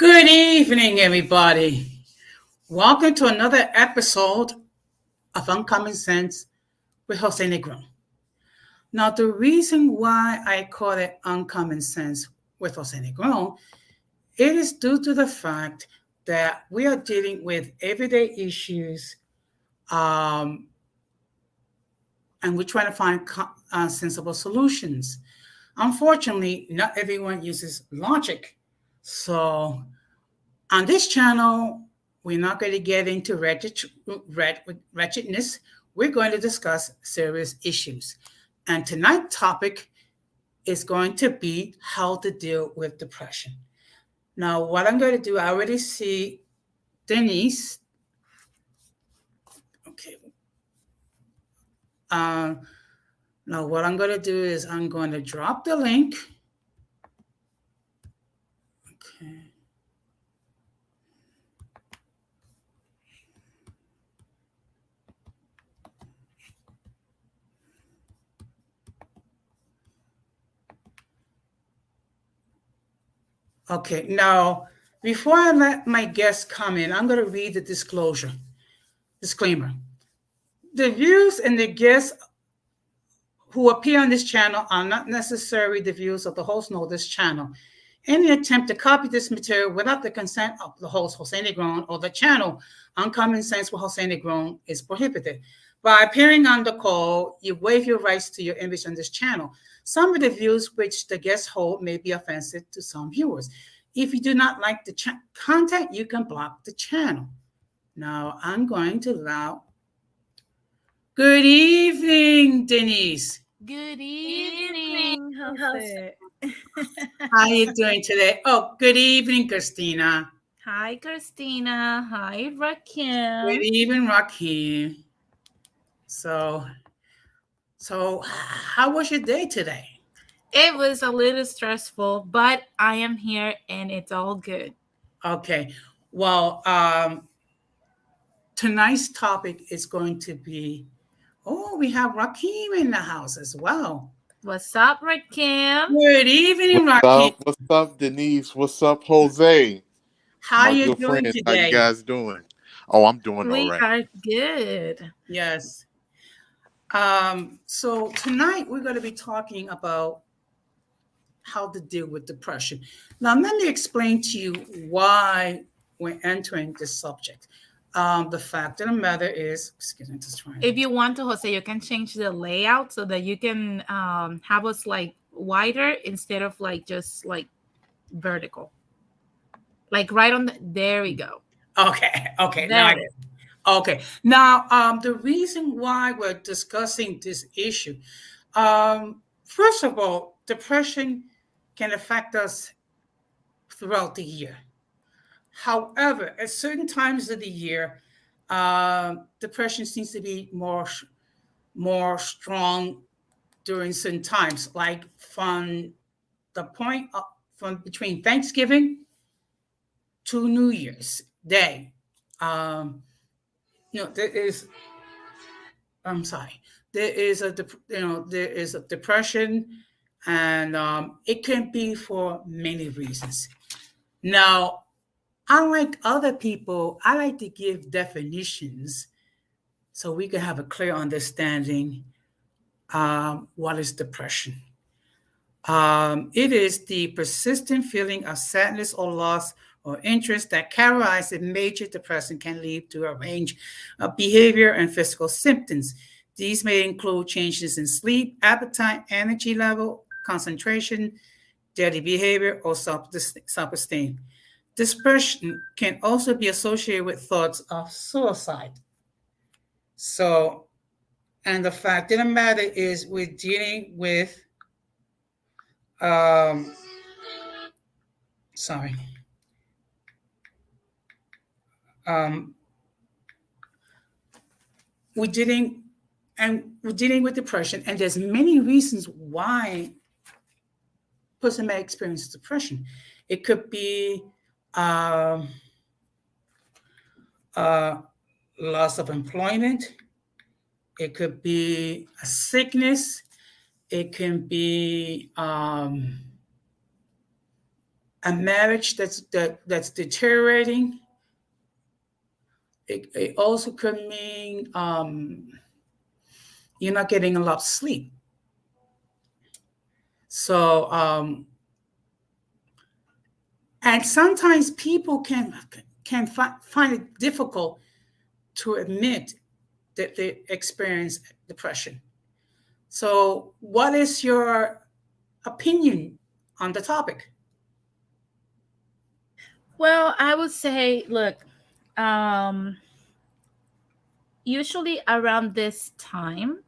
Good evening, everybody. Welcome to another episode of Uncommon Sense with Jose Negron. Now, the reason why I call it Uncommon Sense with Jose Negron, it is due to the fact that we are dealing with everyday issues, um, and we're trying to find sensible solutions. Unfortunately, not everyone uses logic. So on this channel, we're not going to get into wretchedness. We're going to discuss serious issues. And tonight's topic is going to be how to deal with depression. Now, what I'm going to do, I already see Denise. Okay. Uh, Now, what I'm going to do is I'm going to drop the link. Okay. Okay, now before I let my guests come in, I'm going to read the disclaimer. The views and the guests who appear on this channel are not necessarily the views of the host nor this channel. Any attempt to copy this material without the consent of the host, Jose Negron, or the channel, Uncommon Sense with Jose Negron, is prohibited. By appearing on the call, you waive your rights to your image on this channel. Some of the views which the guests hold may be offensive to some viewers. If you do not like the content, you can block the channel. Now, I'm going to allow. Good evening, Denise. Good evening, Jose. How are you doing today? Oh, good evening, Christina. Hi, Christina. Hi, Rakim. Good evening, Rakim. So how was your day today? It was a little stressful, but I am here and it's all good. Okay. Well, tonight's topic is going to be, we have Rakim in the house as well. What's up, Rakim? Good evening, What's Rakim. up? What's up, Denise? What's up, Jose? How My you good doing friends. How you today? guys doing? Oh, I'm doing all We right. are good. Yes. So tonight we're going to be talking about how to deal with depression. Now, let me explain to you why we're entering this subject. The fact of the matter is, excuse me, just trying. If you want to, Jose, you can change the layout so that you can have us like wider instead of like just like vertical. Like right on the, there we go. Okay. That is. Okay. Now, the reason why we're discussing this issue, first of all, depression can affect us throughout the year. However, at certain times of the year, depression seems to be more strong during certain times, like from the point of, from between Thanksgiving to New Year's Day. There is. I'm sorry. There is a depression, and it can be for many reasons. Now, unlike other people, I like to give definitions so we can have a clear understanding what is depression. It is the persistent feeling of sadness or loss or interest that characterizes a major depression can lead to a range of behavior and physical symptoms. These may include changes in sleep, appetite, energy level, concentration, daily behavior, or self-esteem. Depression can also be associated with thoughts of suicide. So, and the fact of the matter is, we're dealing with, um, sorry, um, we're dealing, we're dealing with depression, and there's many reasons why a person may experience depression. It could be um, uh, loss of employment. It could be a sickness. It can be a marriage that's deteriorating. It also could mean you're not getting a lot of sleep. So and sometimes people find it difficult to admit that they experience depression. So, what is your opinion on the topic? Well, I would say, look, um, usually around this time,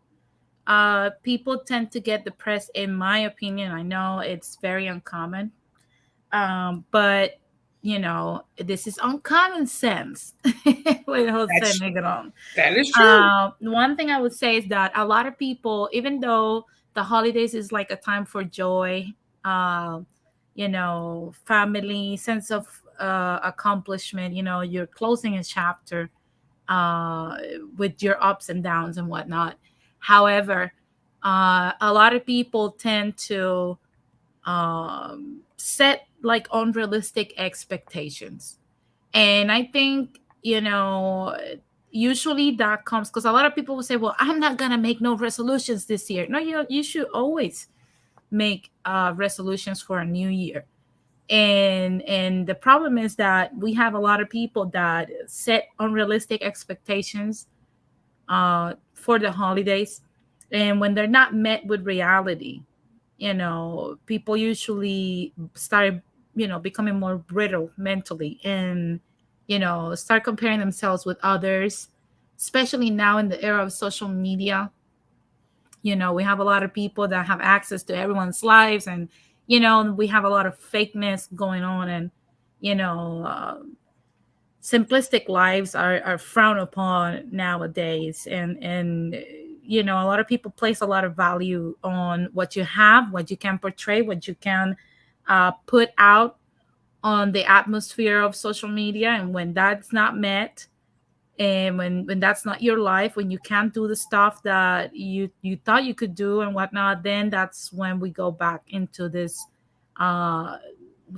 people tend to get depressed. In my opinion, I know it's very uncommon, but this is uncommon sense with Jose That's Negron. that is true. One thing I would say is that a lot of people, even though the holidays is like a time for joy, uh, family, sense of accomplishment, you're closing a chapter uh, with your ups and downs and whatnot. However, a lot of people tend to set like unrealistic expectations. And I think, usually that comes because a lot of people will say, well, I'm not going to make no resolutions this year. No, you should always make resolutions for a new year. And the problem is that we have a lot of people that set unrealistic expectations for the holidays, and when they're not met with reality, people usually start becoming more brittle mentally, and start comparing themselves with others, especially now in the era of social media. We have a lot of people that have access to everyone's lives, and we have a lot of fakeness going on, and simplistic lives are frowned upon nowadays, and a lot of people place a lot of value on what you have, what you can portray, what you can put out on the atmosphere of social media. And when that's not met, and when that's not your life, when you can't do the stuff that you thought you could do and whatnot, then that's when we go back into this uh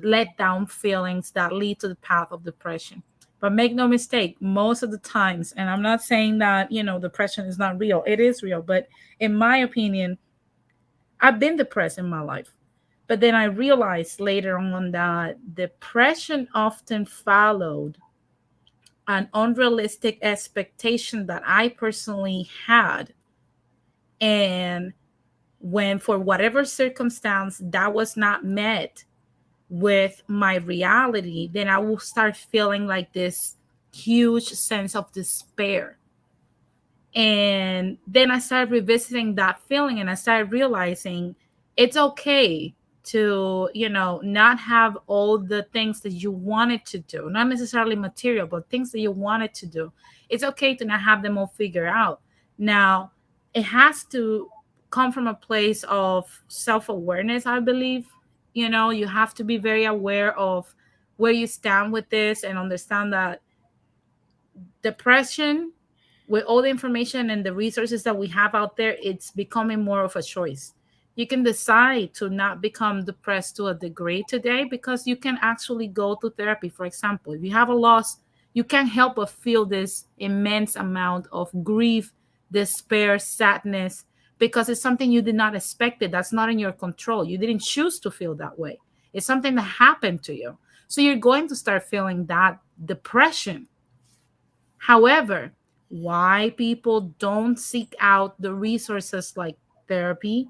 let down feelings that lead to the path of depression. But make no mistake, most of the times, and I'm not saying that depression is not real, it is real, but in my opinion, I've been depressed in my life. But then I realized later on that depression often followed an unrealistic expectation that I personally had. And when, for whatever circumstance, that was not met with my reality, then I will start feeling like this huge sense of despair. And then I started revisiting that feeling, and I started realizing it's okay to, not have all the things that you wanted to do, not necessarily material, but things that you wanted to do. It's okay to not have them all figured out. Now, it has to come from a place of self awareness, I believe. You have to be very aware of where you stand with this and understand that depression, with all the information and the resources that we have out there, it's becoming more of a choice. You can decide to not become depressed to a degree today because you can actually go to therapy. For example, if you have a loss, you can't help but feel this immense amount of grief, despair, sadness, because it's something you did not expect. It. That's not in your control. You didn't choose to feel that way. It's something that happened to you. So you're going to start feeling that depression. However, why people don't seek out the resources like therapy,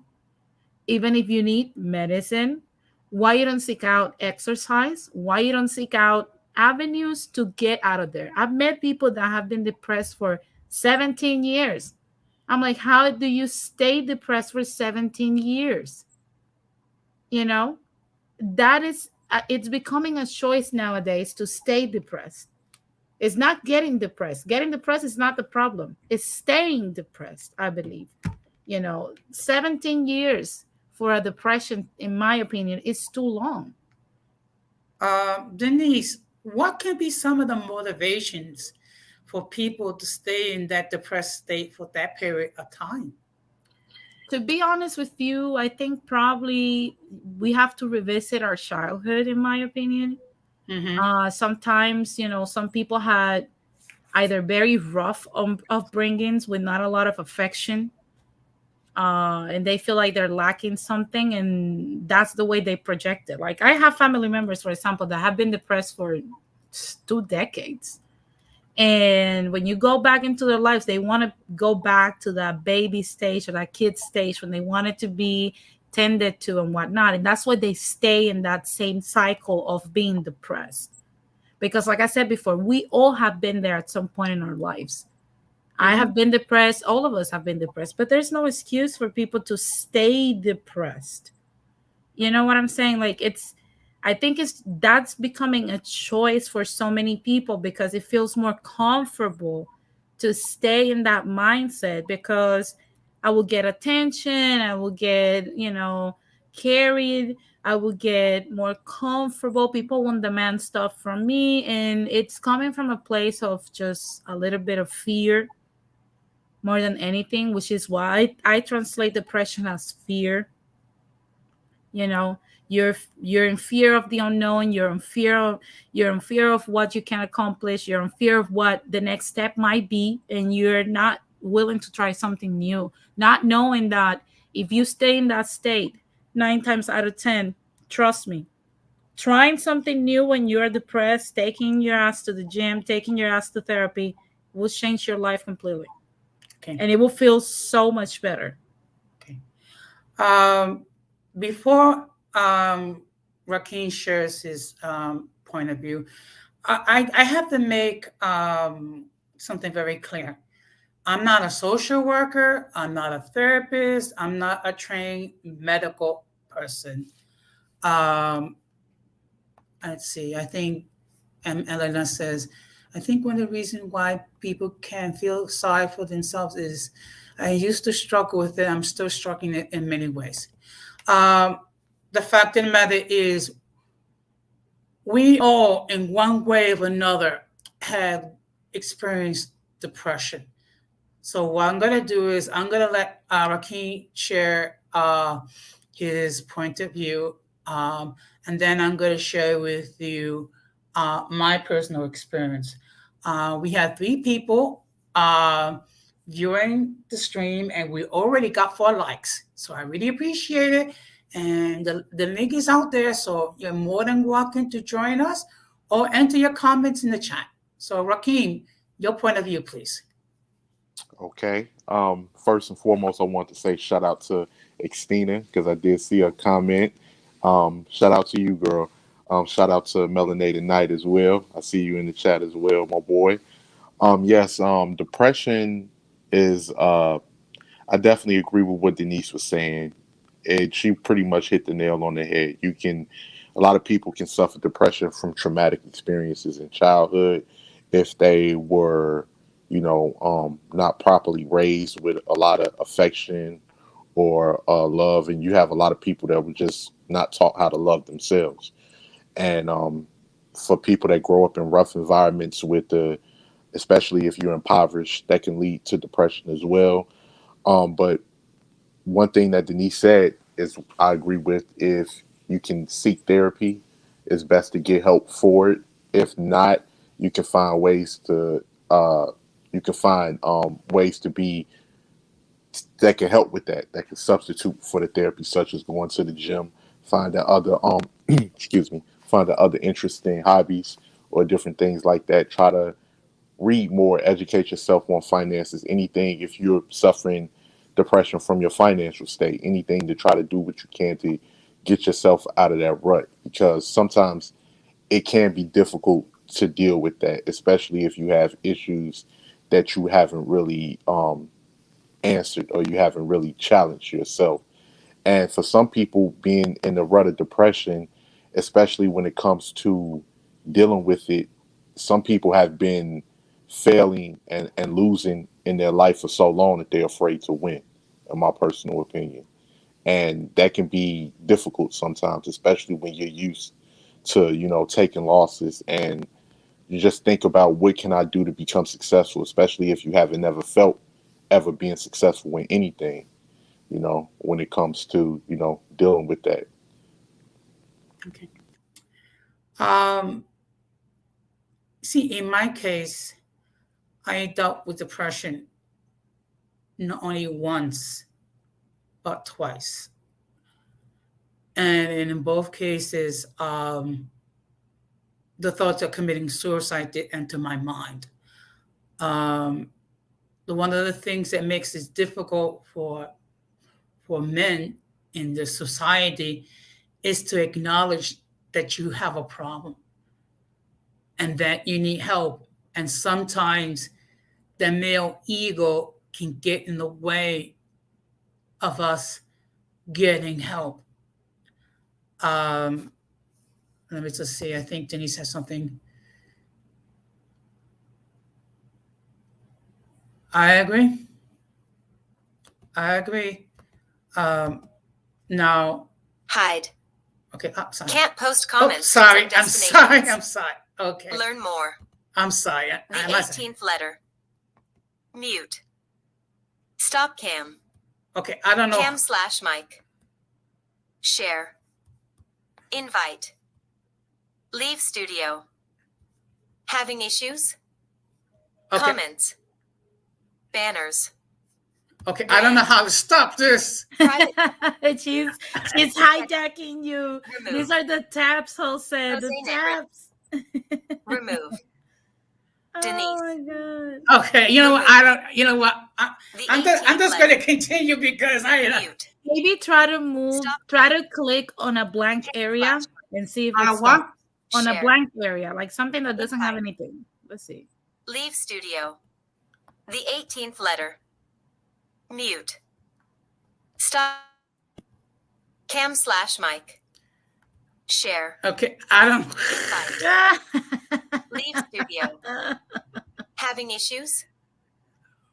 even if you need medicine, why you don't seek out exercise, why you don't seek out avenues to get out of there. I've met people that have been depressed for 17 years. I'm like, how do you stay depressed for 17 years? That is, it's becoming a choice nowadays to stay depressed. It's not getting depressed. Getting depressed is not the problem. It's staying depressed, I believe. 17 years for a depression, in my opinion, is too long. Denise, what can be some of the motivations for people to stay in that depressed state for that period of time? To be honest with you, I think probably we have to revisit our childhood, in my opinion. Mm-hmm. Sometimes, some people had either very rough upbringings with not a lot of affection, and they feel like they're lacking something, and that's the way they project it. Like I have family members, for example, that have been depressed for 2 decades, and when you go back into their lives, they want to go back to that baby stage or that kid stage when they wanted to be tended to and whatnot, and that's why they stay in that same cycle of being depressed. Because like I said before, we all have been there at some point in our lives. I Mm-hmm. have been depressed. All of us have been depressed, but there's no excuse for people to stay depressed. You know what I'm saying? Like I think that's becoming a choice for so many people because it feels more comfortable to stay in that mindset because I will get attention, I will get, carried, I will get more comfortable. People won't demand stuff from me. And it's coming from a place of just a little bit of fear more than anything, which is why I translate depression as fear. you know you're in fear of the unknown, you're in fear of what you can accomplish, you're in fear of what the next step might be, and you're not willing to try something new, not knowing that if you stay in that state 9 times out of 10, trust me, trying something new when you're depressed, taking your ass to the gym, taking your ass to therapy, will change your life completely, Okay. and it will feel so much better. Okay. Um, before Rakeem shares his point of view, I have to make something very clear. I'm not a social worker. I'm not a therapist. I'm not a trained medical person. Um, let's see. I think, and Elena says, I think one of the reasons why people can feel sorry for themselves is I used to struggle with it. I'm still struggling it in many ways. Um, the fact of the matter is, we all, in one way or another, have experienced depression. So what I'm gonna do is I'm gonna let Rakeem share his point of view, and then I'm gonna share with you my personal experience. We had 3 people uh, viewing the stream, and we already got 4 likes. So I really appreciate it. And the link is out there, so you're more than welcome to join us or enter your comments in the chat. So Rakeem, your point of view, please. Okay. First and foremost, I want to say shout out to Xtina because I did see a comment. Shout out to you, girl. Shout out to Melanated Knight as well. I see you in the chat as well, my boy. Yes. Depression is. I definitely agree with what Denise was saying. She pretty much hit the nail on the head. A lot of people can suffer depression from traumatic experiences in childhood if they were, not properly raised with a lot of affection or love, and you have a lot of people that were just not taught how to love themselves. And for people that grow up in rough environments especially if you're impoverished, that can lead to depression as well. But one thing that Denise said is I agree with. If you can seek therapy, it's best to get help for it. If not, you can find ways to ways to be that can help with that can substitute for the therapy, such as going to the gym, find the other excuse me, find the other interesting hobbies or different things like that. Try to read more, educate yourself on finances, anything if you're suffering depression from your financial state, anything to try to do what you can to get yourself out of that rut, because sometimes it can be difficult to deal with that, especially if you have issues that you haven't really answered or you haven't really challenged yourself. And for some people, being in the rut of depression, especially when it comes to dealing with it, some people have been failing and losing in their life for so long that they're afraid to win, in my personal opinion. And that can be difficult sometimes, especially when you're used to, taking losses, and you just think about what can I do to become successful, especially if you haven't never felt ever being successful in anything. when it comes to, dealing with that. Okay. Um, See, in my case, I dealt with depression not only once, but twice. And in both cases, the thoughts of committing suicide did enter my mind. Um, One of the things that makes it difficult for men in this society is to acknowledge that you have a problem and that you need help. And sometimes the male ego can get in the way of us getting help. Um, Let me just see. I think Denise has something. I agree. I agree. Um, Now, Hide. okay. Sorry. Can't post Oh, comments. sorry. using I'm sorry. destinations. I'm sorry. Okay. Learn more. I'm sorry. The I must. 18th letter. Mute. Stop cam. Okay. I don't know. Cam/mic. Share. Invite. Leave studio. Having issues? Okay. Comments. Banners. Okay. I don't know how to stop this. Private. she's hijacking you. Remove. These are the tabs, Jose. The Jose Negrin. tabs. Remove. Denise. Oh my god. Okay. You know what? I don't. You know what? The I'm 18th just letter. going to continue because I. Mute. Maybe try to move. Stop. Try to click on a blank area and see if On a it's what? on a Share. blank area, like something that doesn't have Invite. anything. Let's see. Leave studio. The 18th letter. Mute. Stop. Cam/mic. Share. Okay. I don't. Invite. Leave studio. Having issues?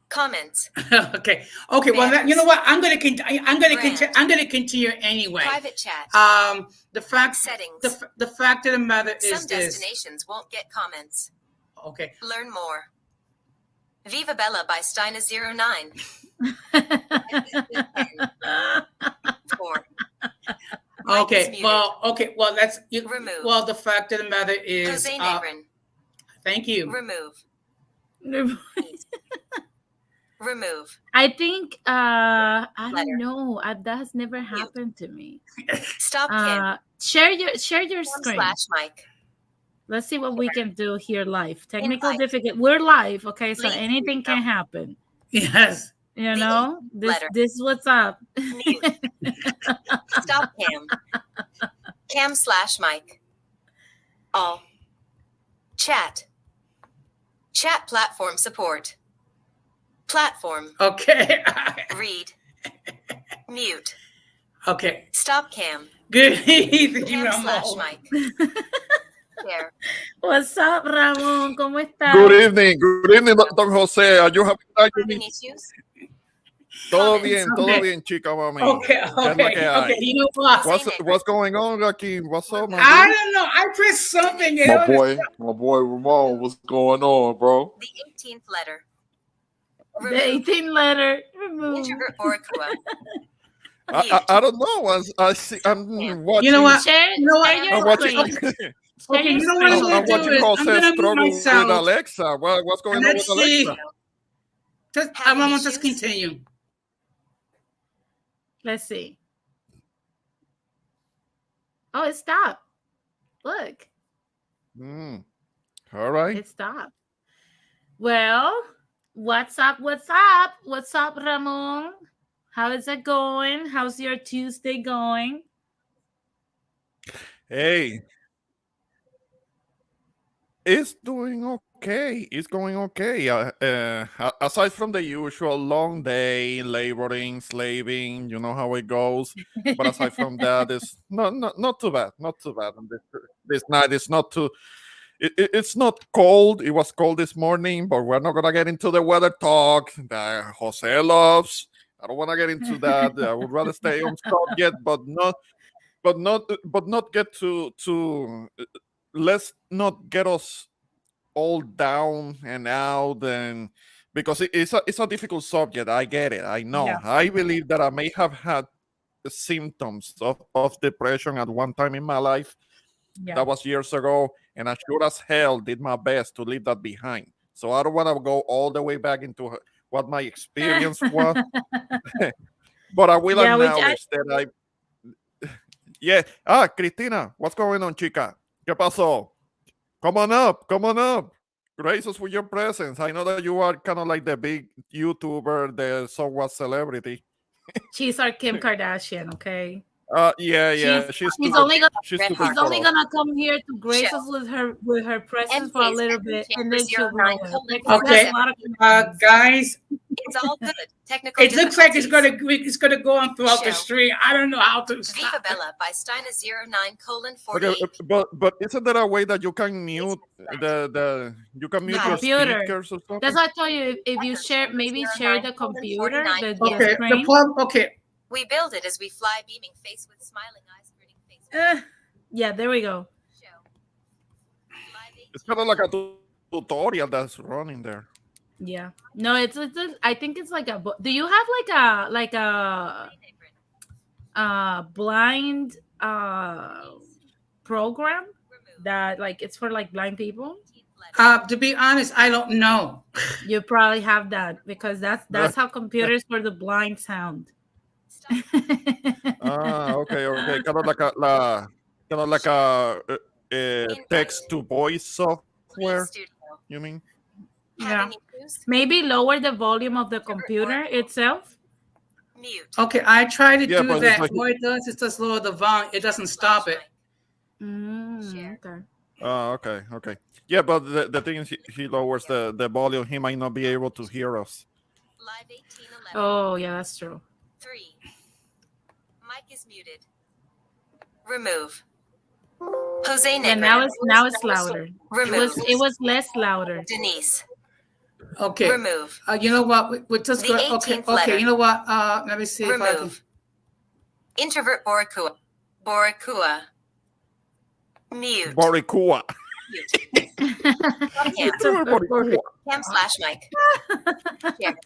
Comments. Okay. Okay. Well, you know what? I'm going to continue. I'm going to Brand. continue. I'm going to continue anyway. Private chat. The fact. Settings. The fact of the matter is Some this. destinations won't get comments. Okay. Learn more. Viva Bella by Steina09. 4. Mic is Okay. muted. Well. Okay. Well, that's. Remove. Well, the fact of the matter is. Jose Negrin. Thank you. Remove. Remove. I think I Letter. don't know. That has never happened to me. Stop cam. Share your screen. Cam/mic. Let's see what we can do here live. Technical Invite. difficulty. We're live, okay? So Leave anything studio. can happen. Yes. You The know, letter. this is what's up. Mute. Stop cam. Cam/mic. All. Chat. Chat platform support. Platform. Okay. Read. Mute. Okay. Stop cam. Good evening, Ramon. Cam/mic. Share. What's up, Ramon? ¿Cómo estás? Good evening, Don Jose. Are you having Having issues? todo Comments. bien, chica, mami. Okay. ¿Qué es lo Okay. que hay? Okay. You know what? What's going on aquí? What's up, man? I don't know. I pressed something. You My know? boy Ramon, what's going on, bro? The 18th letter. The Remove. 18 letter. Remove. Integrate Boricua. I don't know. I'm watching. You know what? Share You know what? your I'm watching. screen. Okay. You know what I'm I'm going to do watching is I'm Jose's going to mute struggle with myself. Alexa. What's going And on let's with see. Alexa? I'm going to just Having issues? continue. Let's see. Oh, it stopped. Look, All right. it stopped. Well, what's up? What's up? What's up, Ramon? How is it going? How's your Tuesday going? Hey, it's doing okay. It's going okay. Aside from the usual long day, laboring, slaving, you know how it goes. But aside from that, it's not too bad. Not too bad. And this night it's not too. It's not cold. It was cold this morning, but we're not gonna get into the weather talk that Jose loves. I don't want to get into that. I would rather stay on subject, but not get to let's not get us all down and out and because it's a difficult subject. I get it. I know. Yeah. I believe that I may have had symptoms of depression at one time in my life. Yeah. That was years ago, and I sure as hell did my best to leave that behind. So I don't want to go all the way back into what my experience was, but I will Yeah, acknowledge that yeah. Cristina, what's going on, chica? ¿Qué pasó? Come on up. Come on up. Grace us with your presence. I know that you are kind of like the big YouTuber, the somewhat celebrity. she's our Kim Kardashian, okay? Yeah. She's only gonna she's Red too Heart. big she's for only us. gonna come here to grace Show. us with her presence for a MK's little bit, and then she'll go away. Okay? 'Cause Okay. there's a lot of Guys, It's all good. Technical it looks like it's difficulties. gonna go on throughout the Show. stream. I don't know how to Viva stop it. Bella by Steiner09:48. Okay, but isn't there a way that you can mute you can mute your computer. speakers or something? That's why I told you if you share the computer, the Okay, screen. okay. We build it as we fly, beaming face with smiling eyes, grinning face. Yeah, there we go. Show. Live 18. It's kind of like a tutorial that's running there. Yeah. No, it's I think it's like a do you have like a blind program that like it's for like blind people? To be honest, I don't know. You probably have that because that's how computers for the blind sound. Okay. Kind of like a text to voice software. Studio. You mean? Yeah. Having issues? Maybe lower the volume of the computer itself. Mute. Okay, I try to Yeah, do but it's that. like- What it does is just lower the volume. It doesn't stop it. Okay. Okay. Yeah, but the thing is, he lowers the volume. He might not be able to hear us. Live 18:11. Oh, yeah, that's true. 3. Mic is muted. Remove. Jose Yeah, Negra. now it's louder. Remove. It was less louder. Denise. Okay. Remove. You know what? We're just The going. 18th Okay. letter. You know what? Let me see if I can. Remove. Introvert Boricua. Boricua. Mute. Boricua. Mute. Cam/mic. Share.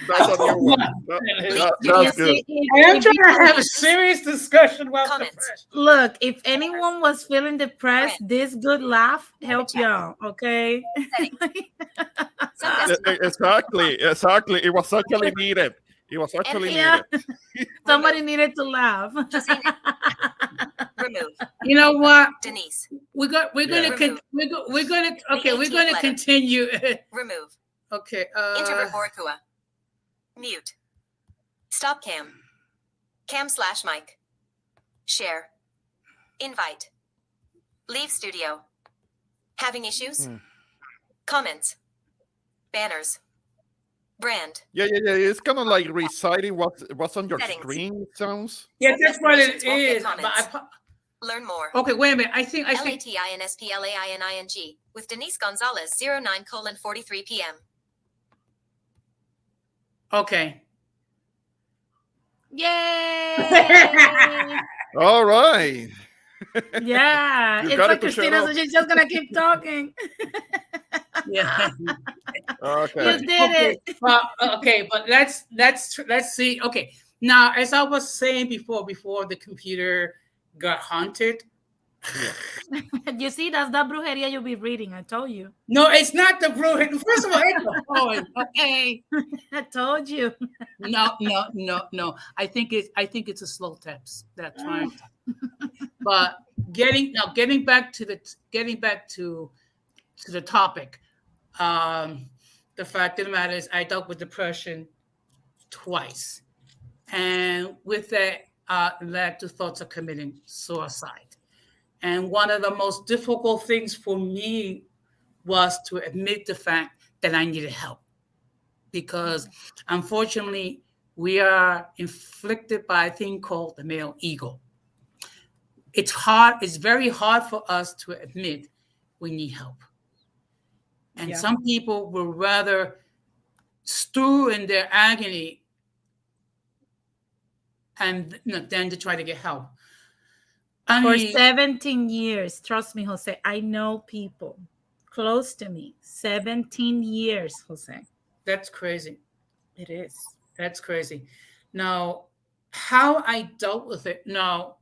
That's a new one. That's good. I am trying to have a serious discussion about Comments. depression. Look, if anyone was feeling depressed, this good laugh helped y'all. Okay. Exactly. It was actually needed. Yeah. Somebody needed to laugh. Remove. You know what? Denise. We're gonna continue. Remove. Okay. Introvert Boricua. Mute. Stop cam. Cam/mic. Share. Invite. Leave studio. Having issues? Comments. Banners. Brand. Yeah. It's kind of like reciting what's on your Settings. screen. It sounds. Yeah, that's what it Won't get is. But comments. Learn more. okay, wait a minute. I think. LATINSPLAINING with Denise Gonzalez 09:43 p.m. Okay. Yay! All right. Yeah. You It's got like it to shut Christina, up. so she's just gonna keep talking. Yeah. Okay. You did it. But let's see. Okay. Now, as I was saying before the computer got haunted. You see, that's the brujeria you'll be reading. I told you. No, it's not the brew. First of all, it's a poem. Okay. I told you. No. I think it's a slow text. That's fine. But getting back to the topic. The fact of the matter is, I dealt with depression twice, and with that, led to thoughts of committing suicide. And one of the most difficult things for me was to admit the fact that I needed help, because unfortunately, we are inflicted by a thing called the male ego. It's hard. It's very hard for us to admit we need help. And some people will rather stew in their agony and than to try to get help. For 17 years, trust me, Jose, I know people close to me. 17 years, Jose. That's crazy. It is. That's crazy. Now, how I dealt with it. Now,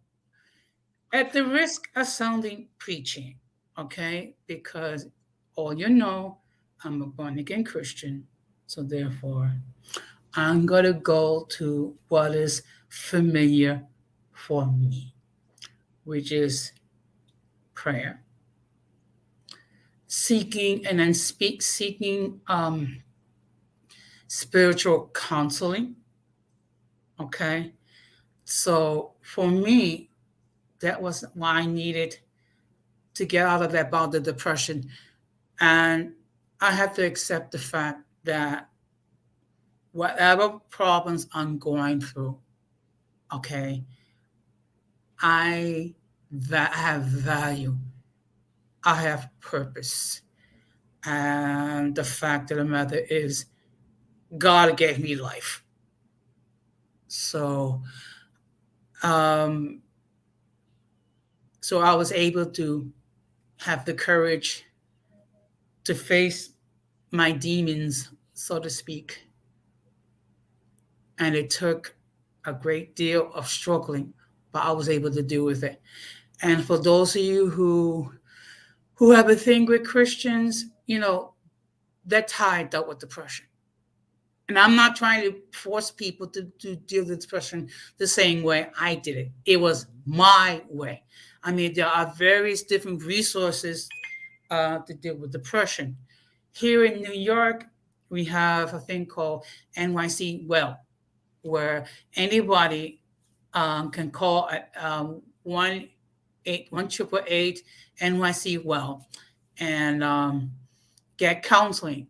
at the risk of sounding preaching, okay, because all you know, I'm a born again Christian, so therefore I'm gonna go to what is familiar for me, which is prayer, seeking and then speak seeking spiritual counseling. Okay, so for me, that was why I needed to get out of that bout of depression. And I have to accept the fact that whatever problems I'm going through, okay, I have value, I have purpose. And the fact of the matter is, God gave me life. So, um, so I was able to have the courage to face my demons, so to speak. And it took a great deal of struggling, but I was able to deal with it. And for those of you who have a thing with Christians, that tie dealt with depression. And I'm not trying to force people to deal with depression the same way I did it. It was my way. I mean, there are various different resources to deal with depression. Here in New York, we have a thing called NYC Well, where anybody can call at 1-888 NYC Well and get counseling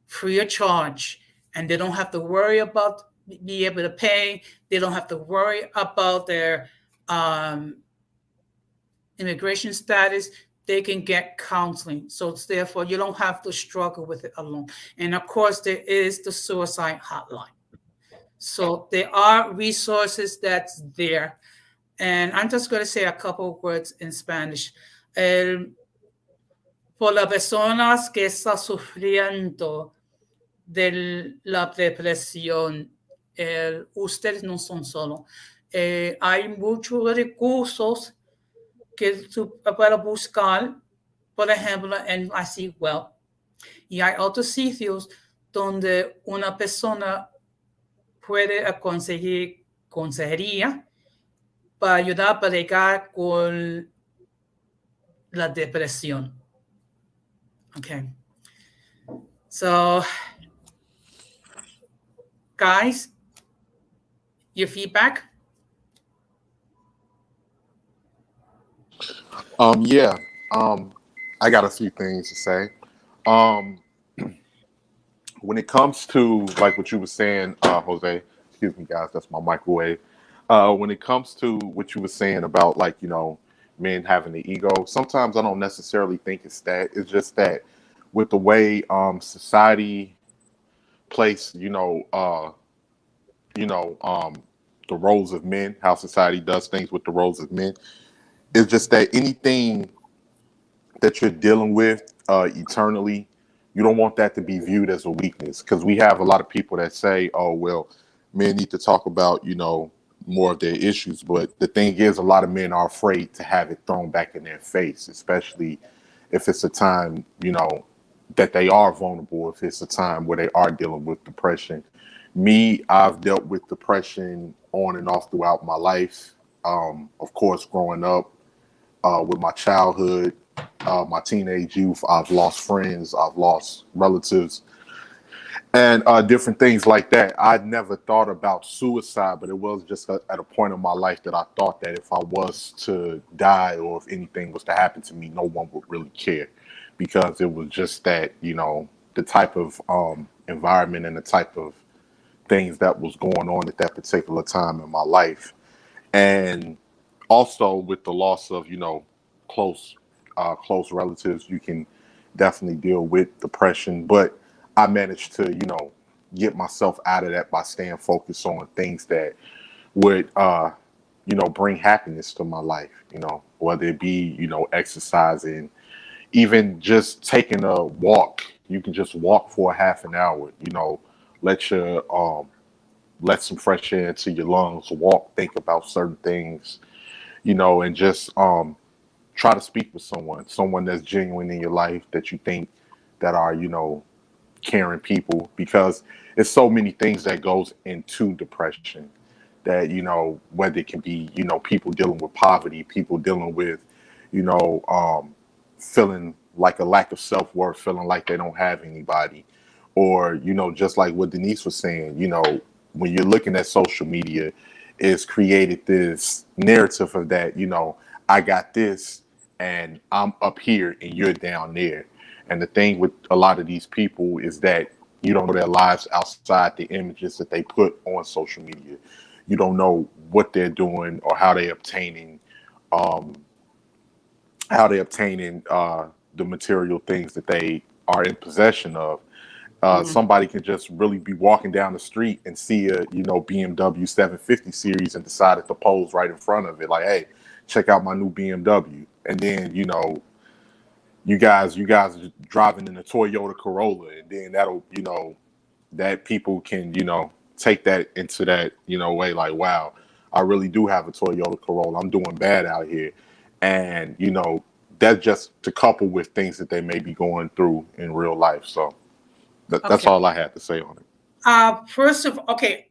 free of charge. And they don't have to worry about be able to pay. They don't have to worry about their immigration status. They can get counseling. So it's therefore you don't have to struggle with it alone. And of course, there is the suicide hotline. So there are resources that's there. And I'm just going to say a couple of words in Spanish. Por las personas que están sufriendo de la depresión, ustedes no son solos. Hay muchos recursos que tú puedes buscar, por ejemplo, en así Well. Y hay otros sitios donde una persona puede conseguir consejería para ayudar a bregar con la depresión. Okay. So, guys, your feedback? Yeah. I got a few things to say. When it comes to like what you were saying, Jose, excuse me, guys, that's my microwave. When it comes to what you were saying about like, men having the ego, sometimes I don't necessarily think it's that. It's just that with the way society place, the roles of men, how society does things with the roles of men. It's just that anything that you're dealing with eternally, you don't want that to be viewed as a weakness, because we have a lot of people that say, oh, well, men need to talk about, more of their issues. But the thing is, a lot of men are afraid to have it thrown back in their face, especially if it's a time, that they are vulnerable, if it's a time where they are dealing with depression. Me, I've dealt with depression on and off throughout my life. Of course, growing up, with my childhood, my teenage youth, I've lost friends, I've lost relatives, and different things like that. I'd never thought about suicide, but it was just at a point in my life that I thought that if I was to die or if anything was to happen to me, no one would really care, because it was just that, the type of environment and the type of things that was going on at that particular time in my life. And also with the loss of, close close relatives, you can definitely deal with depression. But I managed to, get myself out of that by staying focused on things that would, bring happiness to my life, whether it be, exercising, even just taking a walk, you can just walk for a half an hour. Let your let some fresh air into your lungs. Walk, think about certain things. And just try to speak with someone that's genuine in your life that you think that are caring people, because it's so many things that goes into depression, that whether it can be people dealing with poverty, people dealing with feeling like a lack of self-worth, feeling like they don't have anybody, or just like what Denise was saying, when you're looking at social media, it's created this narrative of that, I got this and I'm up here and you're down there. And the thing with a lot of these people is that you don't know their lives outside the images that they put on social media. You don't know what they're doing or how they're obtaining um, the material things that they are in possession of. Mhm. Somebody can just really be walking down the street and see a BMW 750 series and decided to pose right in front of it, like, hey, check out my new BMW. And then you guys are driving in a Toyota Corolla, and then that'll that people can take that into that way, like, wow, I really do have a Toyota Corolla, I'm doing bad out here. And that's just to couple with things that they may be going through in real life. So that's Okay. all I had to say on it. First of okay,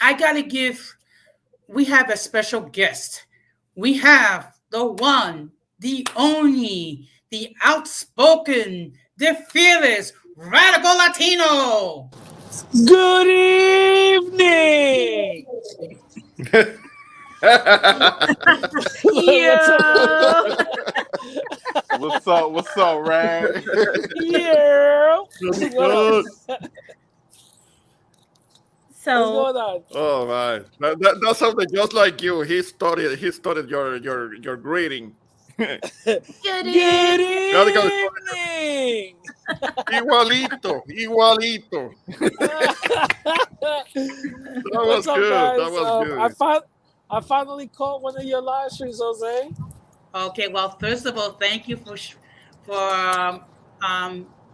I gotta give. We have a special guest. We have the one, the only, the outspoken, the fearless, radical Latino. Good evening. What's up, Yeah. What's up, Rag? yeah? That's What up? good. What's So going on? Oh man, that's something just like you. He studied your greeting. good Good Radical, evening. igualito. That was What's up, good. That guys? was good. I finally caught one of your live streams, Jose. Okay, well, first of all, thank you for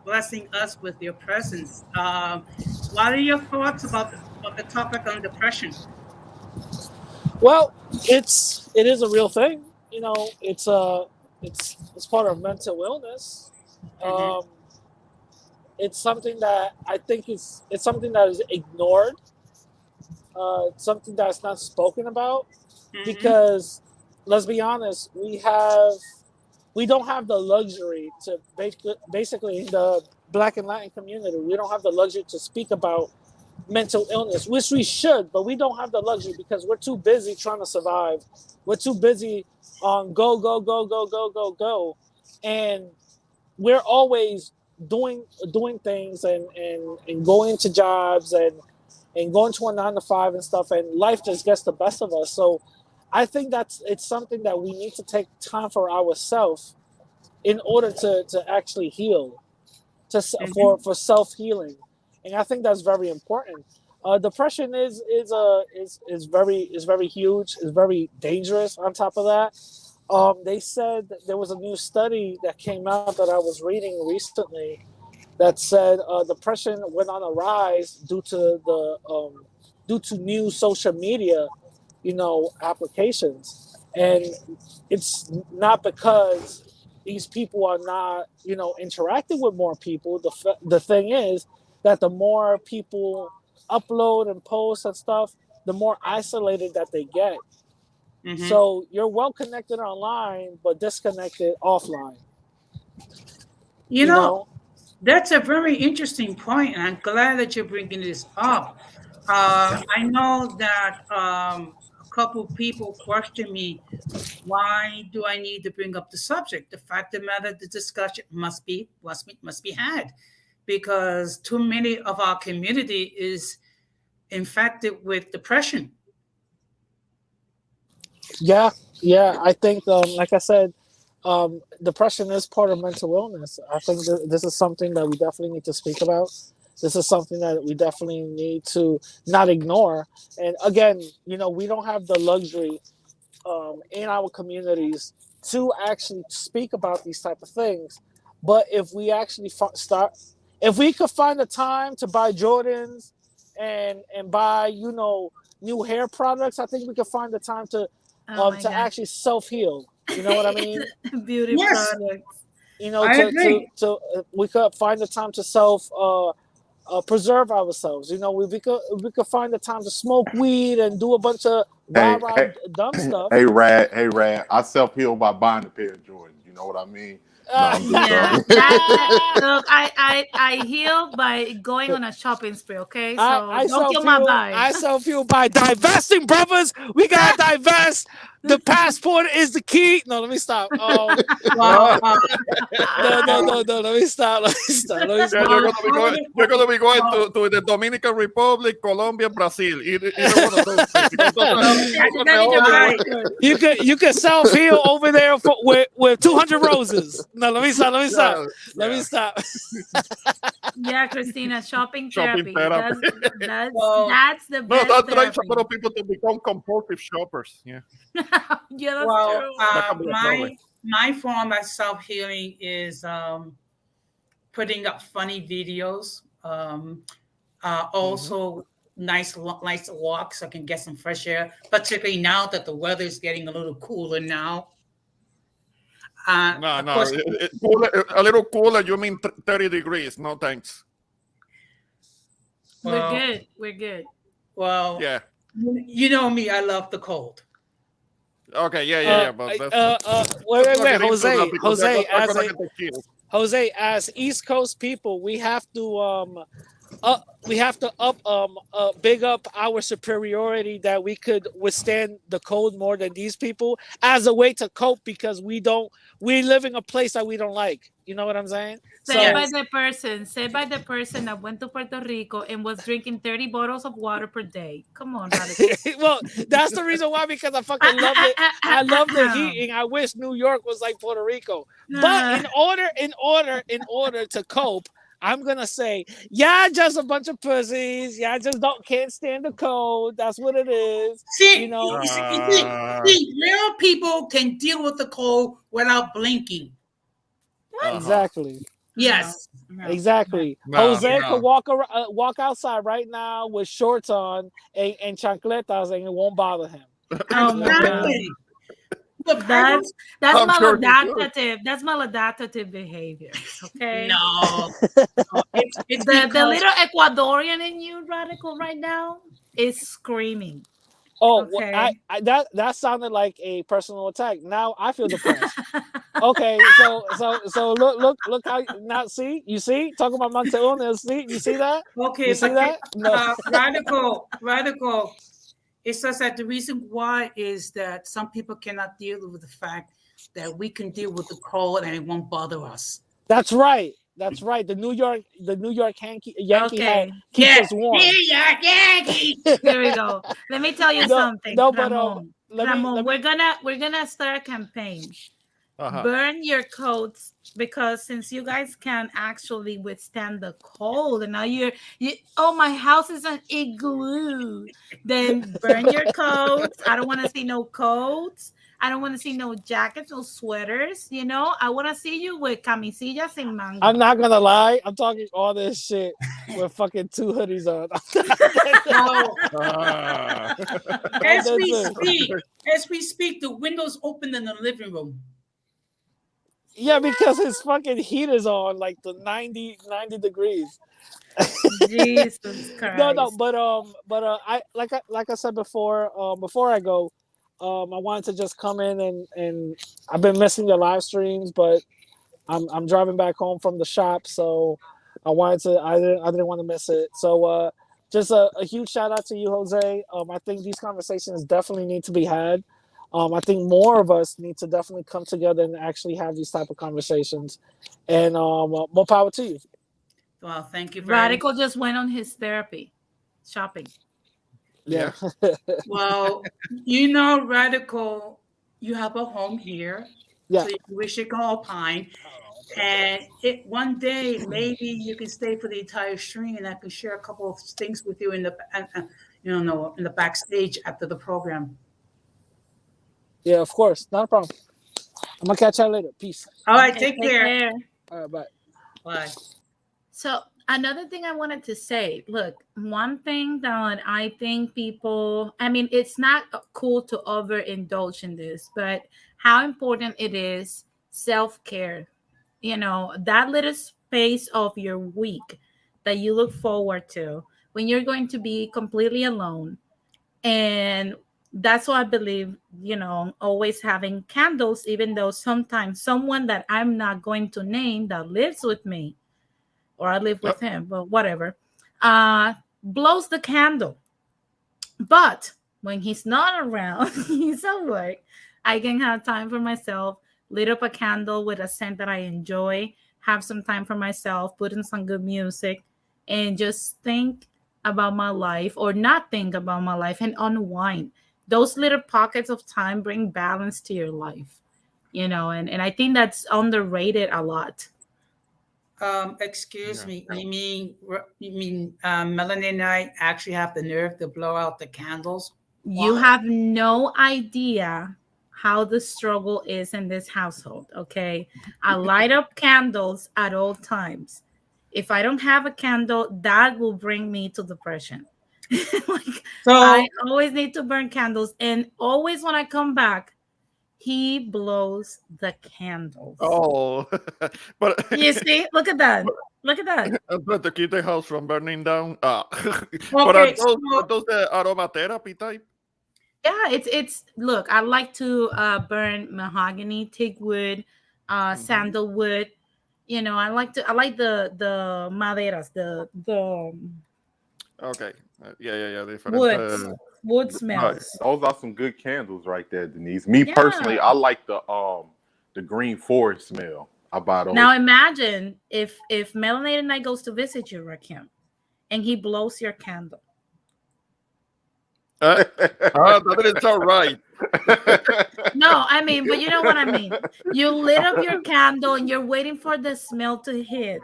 blessing us with your presence. What are your thoughts about the topic on depression? Well, it is a real thing. It's part of mental illness. Mm-hmm, Um, it's something that I think it's something that is ignored. It's something that's not spoken about mm-hmm, because let's be honest, we don't have the luxury to basically in the Black and Latin community, we don't have the luxury to speak about mental illness, which we should, but we don't have the luxury because we're too busy trying to survive. We're too busy on go, go, go, go, go, go, go. And we're always doing things and going to jobs and going to a 9 to 5 and stuff, and life just gets the best of us. So I think it's something that we need to take time for ourselves in order to actually heal, mm-hmm. for self healing, and I think that's very important. Depression is very huge, is very dangerous. On top of that, they said that there was a new study that came out that I was reading recently that said depression went on a rise due to new social media, applications, and it's not because these people are not, interacting with more people. The thing is that the more people upload and post and stuff, the more isolated that they get. Mm-hmm. So you're well connected online, but disconnected offline. You You know, know, that's a very interesting point, and I'm glad that you're bringing this up. I know that a couple people question me, why do I need to bring up the subject? The fact of the matter, the discussion must be had because too many of our community is infected with depression. yeah, yeah. I think, like I said, depression is part of mental illness. I think this is something that we definitely need to speak about. This is something that we definitely need to not ignore. And again, we don't have the luxury in our communities to actually speak about these type of things. But if we actually start, if we could find the time to buy Jordans and buy, you know, new hair products, I think we could find the time to Oh my to God. actually self-heal. You know what I mean? Beauty Yes. products. You know, I agree. we could find the time to self preserve ourselves. You know, we could find the time to smoke weed and do a bunch of Hey, rah hey, dumb stuff. hey, Rad. I self heal by buying a pair of Jordans. You know what I mean? No, I'm just Yeah, talking. look, I heal by going on a shopping spree. Okay, so I don't kill my I vibe. self feel by divesting, brothers. We gotta divest. The passport is the key. No, let me stop. Well, No. Let me stop. Let me stop. Yeah, you're gonna be going to the Dominican Republic, Colombia, Brazil. Either one of those things. Because those are the only ones. You can self heal over there with 200 roses. No, let me stop. Let me stop. Yeah, Christina, shopping Shopping therapy. therapy. That's the No, best that drives a therapy. lot of people to become compulsive shoppers. Yeah. Yeah, that's well, true. That can be a problem. my form of self healing is putting up funny videos. Also, nice walks so I can get some fresh air. Particularly now that the weather is getting a little cooler now. Of course, Cooler, a little cooler. You mean 30 degrees? No thanks. We're well, good. We're good. well, Yeah. you know me. I love the cold. Okay. Yeah. But wait, let's not get into Jose, that because they're as gonna a get the kill. Jose, as East Coast people, we have to big up our superiority that we could withstand the cold more than these people as a way to cope because we live in a place that we don't like. You know what I'm saying? Said by Yes. the person that went to Puerto Rico and was drinking 30 bottles of water per day. Come on, Radical. Well, that's the reason why, because I fucking love it. I love the heat, and I wish New York was like Puerto Rico. But in order to cope, I'm gonna say, yeah, just a bunch of pussies. Yeah, just can't stand the cold. That's what it is. See, You know. real people can deal with the cold without blinking. Exactly. Yes. No. Exactly. No, Jose no. could walk outside right now with shorts on and chancletas, and it won't bother him. Oh my God. Exactly. Look, That's I'm sure he maladaptive. That's maladaptive behavior. Okay. no. It's The because little Ecuadorian in you, Radical, right now is screaming. Oh, Okay. I that sounded like a personal attack. Now I feel depressed. Okay, so look how now see talking about mental illness. See, you see that? okay, You see but that? No. radical. It says that the reason why is that some people cannot deal with the fact that we can deal with the cold and it won't bother us. That's right. That's right. The New York Yankee hat Okay. keeps us warm. Yankee. Here we go. Let me tell you No, something, no, but, Ramon. let me- Ramon, we're gonna start a campaign. Burn your coats, because since you guys can actually withstand the cold, and now you oh, my house is an igloo, then burn your coats. I don't want to see no coats. I don't want to see no jackets, no sweaters. You know, I want to see you with camisillas and mango. I'm not gonna lie. I'm talking all this shit with fucking 2 hoodies on. As we speak, the windows open in the living room. Yeah, because his fucking heat is on like the 90 degrees. Jesus Christ. No, but I like I said before I go, I wanted to just come in and I've been missing the live streams, but I'm driving back home from the shop, so I didn't want to miss it. So just a huge shout out to you, Jose. I think these conversations definitely need to be had. I think more of us need to definitely come together and actually have these type of conversations. And more power to you. Well, thank you very Radical just went on his therapy shopping. Yeah. Well, you know, Radical, you have a home here. Yeah. So we should go Alpine. And one day, maybe you can stay for the entire stream and I can share a couple of things with you in the backstage after the program. Yeah, of course. Not a problem. I'm going to catch y'all later. Peace. All right, Okay, take care. All right, bye. Bye. So another thing I wanted to say, look, one thing that I think people, I mean, it's not cool to overindulge in this, but how important it is self-care. You know, that little space of your week that you look forward to when you're going to be completely alone. And that's why I believe, you know, always having candles, even though sometimes someone that I'm not going to name that lives with me or I live Uh, with him, but whatever, uh, blows the candle. But when he's not around, he's at work, I can have time for myself, lit up a candle with a scent that I enjoy, have some time for myself, put in some good music, and just think about my life or not think about my life and unwind. Those little pockets of time bring balance to your life, you know, and I think that's underrated a lot. Excuse yeah. me. Melanie and I actually have the nerve to blow out the candles? You Why? have no idea how the struggle is in this household. Okay. I light up candles at all times. If I don't have a candle, that will bring me to depression. Like, I So, always need to burn candles. And always when I come back, he blows the candles. Oh, but You see, look at that. Look at that. but to keep the house from burning down. But okay, are so those the aromatherapy type? Yeah, it's look, I like to burn mahogany, teak wood, Hmm. sandalwood. You know, I like the maderas, the Okay. Yeah. Different. woods, wood Right. smells. Those are some good candles right there, Denise. Me Yeah. personally, I like the green forest smell. I buy those. Now imagine if Melanated Night goes to visit you, Rakim, and he blows your candle. That didn't sound right. No, I mean, but you know what I mean. You lit up your candle and you're waiting for the smell to hit,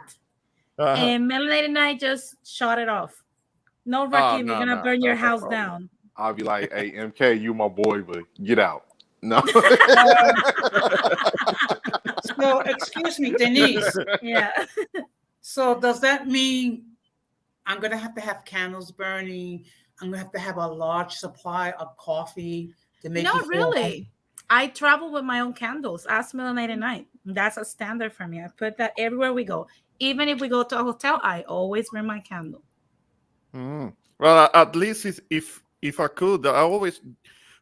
Uh-huh. and Melanated Night just shut it off. No, Oh Rakim, you're no, gonna no, burn your no, no house problem. down. I'll be like, "Hey, MK, you my boy, but get out." No. uh, so excuse me, Denise. Yeah. So does that mean I'm gonna have to have candles burning? I'm gonna have to have a large supply of coffee to make me Not feel home. really. I travel with my own candles. Ask Melanated Night. That's a standard for me. I put that everywhere we go. Even if we go to a hotel, I always bring my candle. Mm. Well, at least if I could, I always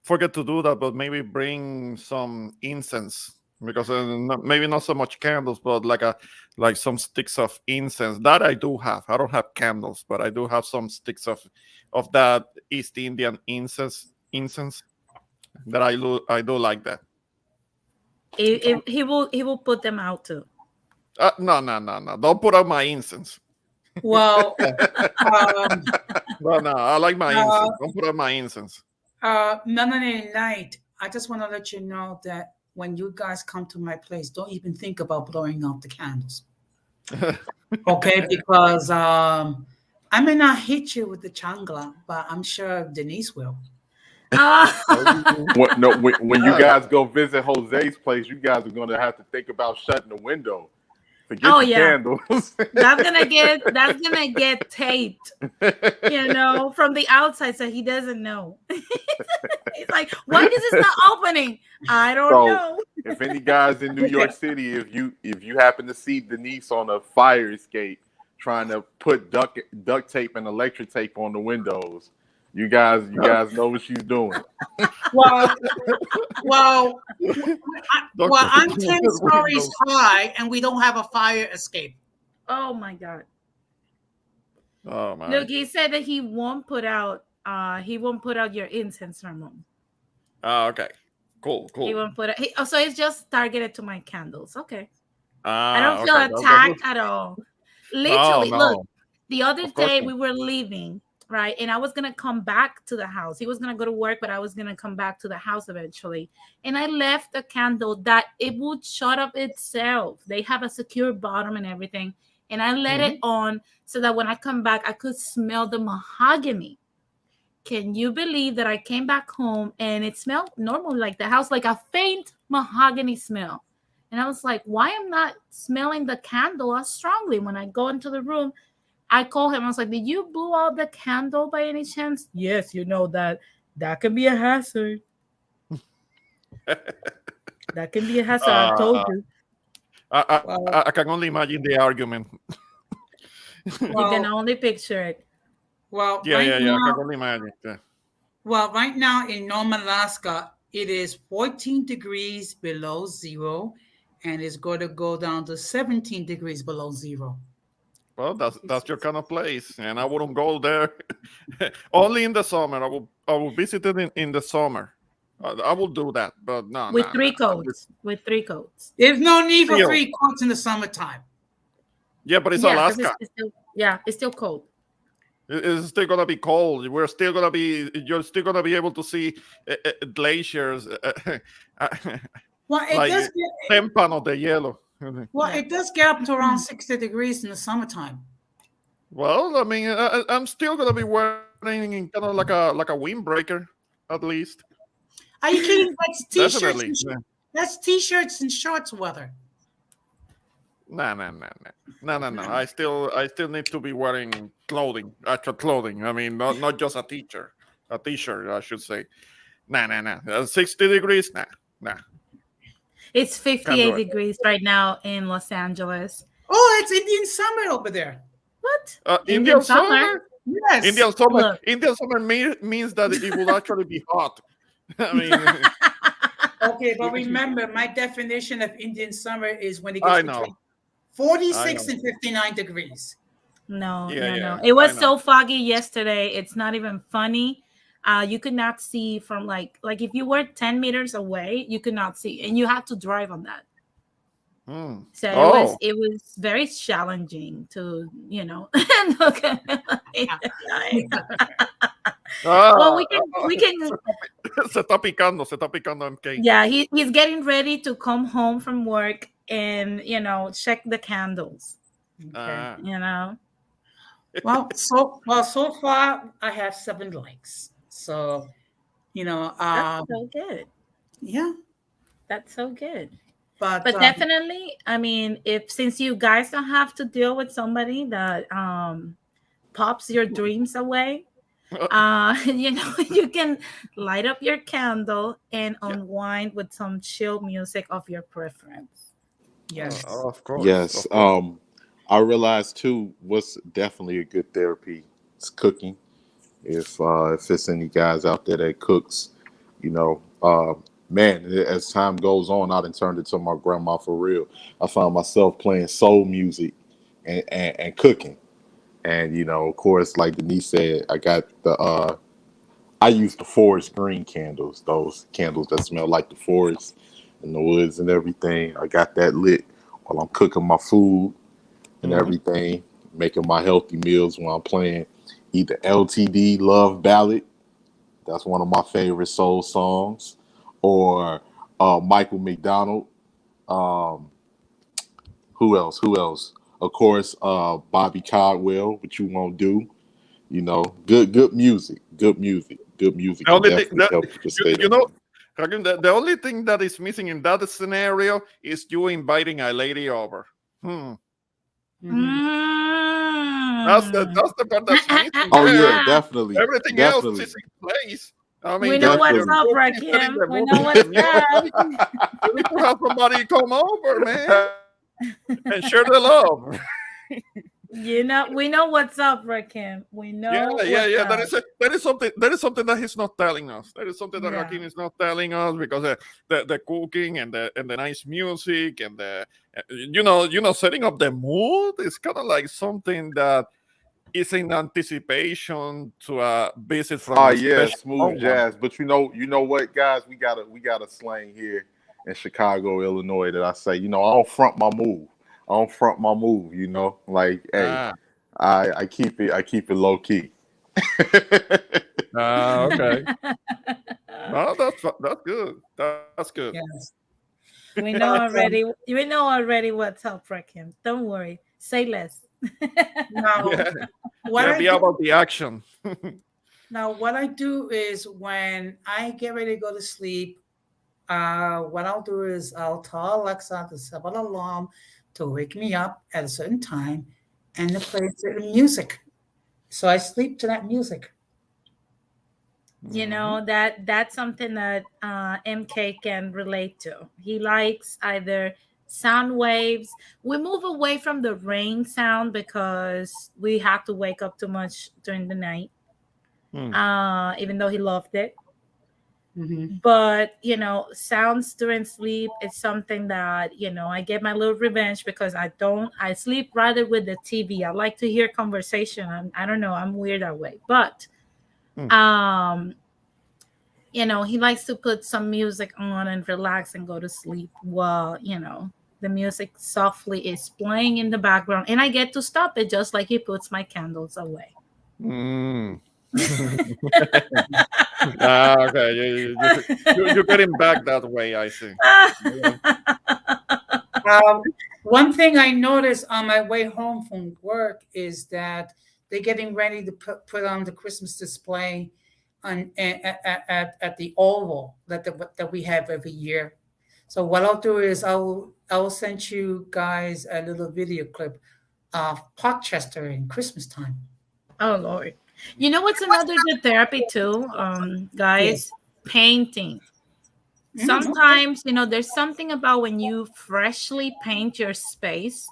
forget to do that, but maybe bring some incense because maybe not so much candles, but like some sticks of incense that I do have. I don't have candles, but I do have some sticks of that East Indian incense that I do like that. He will put them out too. No. Don't put out my incense. Well, um, No. I like my uh, incense. Don't put out my incense. Melanie Night, I just want to let you know that when you guys come to my place, don't even think about blowing out the candles, okay? Because I may not hit you with the changla, but I'm sure Denise will. Ah. No, when you guys go visit Jose's place, you guys are gonna have to think about shutting the window. Forget Oh the yeah. candles. That's gonna get taped, from the outside so he doesn't know. He's like, why is this not opening? I don't So, know. if any guys in New York Okay. City, if you happen to see Denise on a fire escape trying to put duct tape and electric tape on the windows, you guys know what she's doing. Well, well, well, Doctor, I'm 10 stories high and we don't have a fire escape. Oh my god. Oh my. Look, he said that he won't put out your incense, Ramon. Ah, okay. Cool. He won't put it. So it's just targeted to my candles. Okay. I Ah, don't feel okay. attacked at all. No, Literally, look, no. the other Of course day not. we were leaving, right? And I was gonna come back to the house. He was gonna go to work, but I was gonna come back to the house eventually. And I left a candle that it would shut up itself. They have a secure bottom and everything. And I let it on so that when I come back, I could smell the mahogany. Can you believe that I came back home and it smelled normal, like the house, like a faint mahogany smell? And I was like, why am not smelling the candle as strongly? When I go into the room, I call him. I was like, did you blow out the candle by any chance? Yes, you know that can be a hazard. That can be a hazard. I told you. I can only imagine the argument. You can only picture it. Well, Yeah, right I now, can only imagine. Yeah. well, right now in Nome, Alaska, it is 14 degrees below zero, and it's going to go down to 17 degrees below zero. Well, that's your kind of place, and I wouldn't go there. Only in the summer. I will visit it in the summer. I will do that, but no. With three coats. With 3 coats. There's no need for Still. 3 coats in the summertime. Yeah, but it's 'cause Alaska. It's still cold. It's still gonna be cold. You're still gonna be able to see glaciers. Well, it Like, does get, Témpano de hielo. well, it does get up to around 60 degrees in the summertime. Well, I mean, I'm still gonna be wearing kind of like a windbreaker, at least. Are you kidding? That's t-shirts. Definitely. And that's t-shirts and shorts weather. No. I still need to be wearing actual clothing. I mean, not just a t-shirt, I should say. No. 60 degrees, nah. It's Can't do 58 it. degrees right now in Los Angeles. Oh, it's Indian summer over there. What? Indian summer? Yes. Indian summer. Look. Indian summer means that it will actually be hot. I mean, Okay, but remember, my definition of Indian summer is when it I gets know. between 46 know. and 59 degrees. No. Yeah, It was I know. so foggy yesterday. It's not even funny. You could not see from like if you were 10 meters away, you could not see, and you had to drive on that. So Oh. it was very challenging to look at well, we can Se está picando MK. yeah, he's getting ready to come home from work and check the candles. Ah. Well, so far I have 7 likes. So, That's so good. yeah. That's so good. But Definitely, I mean, since you guys don't have to deal with somebody that pops your dreams away, you can light up your candle and unwind with some chill music of your preference. yes. Of course. Yes. of course. I realized too. What's definitely a good therapy is cooking. If it's any guys out there that cooks, man, as time goes on, I done turned into my grandma for real. I found myself playing soul music and cooking. And, of course, like Denise said, I got I use the forest green candles, those candles that smell like the forest and the woods and everything. I got that lit while I'm cooking my food and everything, making my healthy meals while I'm playing either LTD Love Ballad. That's one of my favorite soul songs. Or Michael McDonald. Who else? Of course, Bobby Caldwell. What You Won't Do. Good music. Good music. The only thing Definitely helps you to stay there. Hakim, the only thing that is missing in that scenario is you inviting a lady over. That's the part that's missing. Oh yeah, definitely. Everything Definitely. else is in place. I mean, We know what's definitely. up, Rakim. We know what's up. You need to have somebody come over, man, and share the love. We know what's up, Rakim. We know. Yeah. what's up. That is something that he's not telling us. That is something that Yeah. Hakim is not telling us because the cooking and the nice music and the setting up the mood is kind of like something that is in anticipation to a visit from a Yeah, special smooth someone. jazz. But you know what, guys, we got a slang here in Chicago, Illinois that I say, I don't front my move. Like, hey, I keep it low key. Okay. No, that's good. That's good. Yes. We know already. We know already what's up, Rakim. Don't worry. Say less. Now, Yeah. what Yeah, I be do, about the action. now, what I do is when I get ready to go to sleep, what I'll do is I'll tell Alexa to set an alarm to wake me up at a certain time and to play certain music. So I sleep to that music. You know, that's something that MK can relate to. He likes either sound waves. We move away from the rain sound because we have to wake up too much during the night. Even though he loved it. But sounds during sleep is something that I get my little revenge because I sleep rather with the TV. I like to hear conversation. I don't know, I'm weird that way. But he likes to put some music on and relax and go to sleep while the music softly is playing in the background, and I get to stop it just like he puts my candles away. Okay, you're getting back that way, I see. One thing I noticed on my way home from work is that they're getting ready to put on the Christmas display at the Oval that we have every year. So what I'll do is I will send you guys a little video clip of Parkchester in Christmas time. Oh Lord. You know what's another good therapy too, guys? Painting. Sometimes, there's something about when you freshly paint your space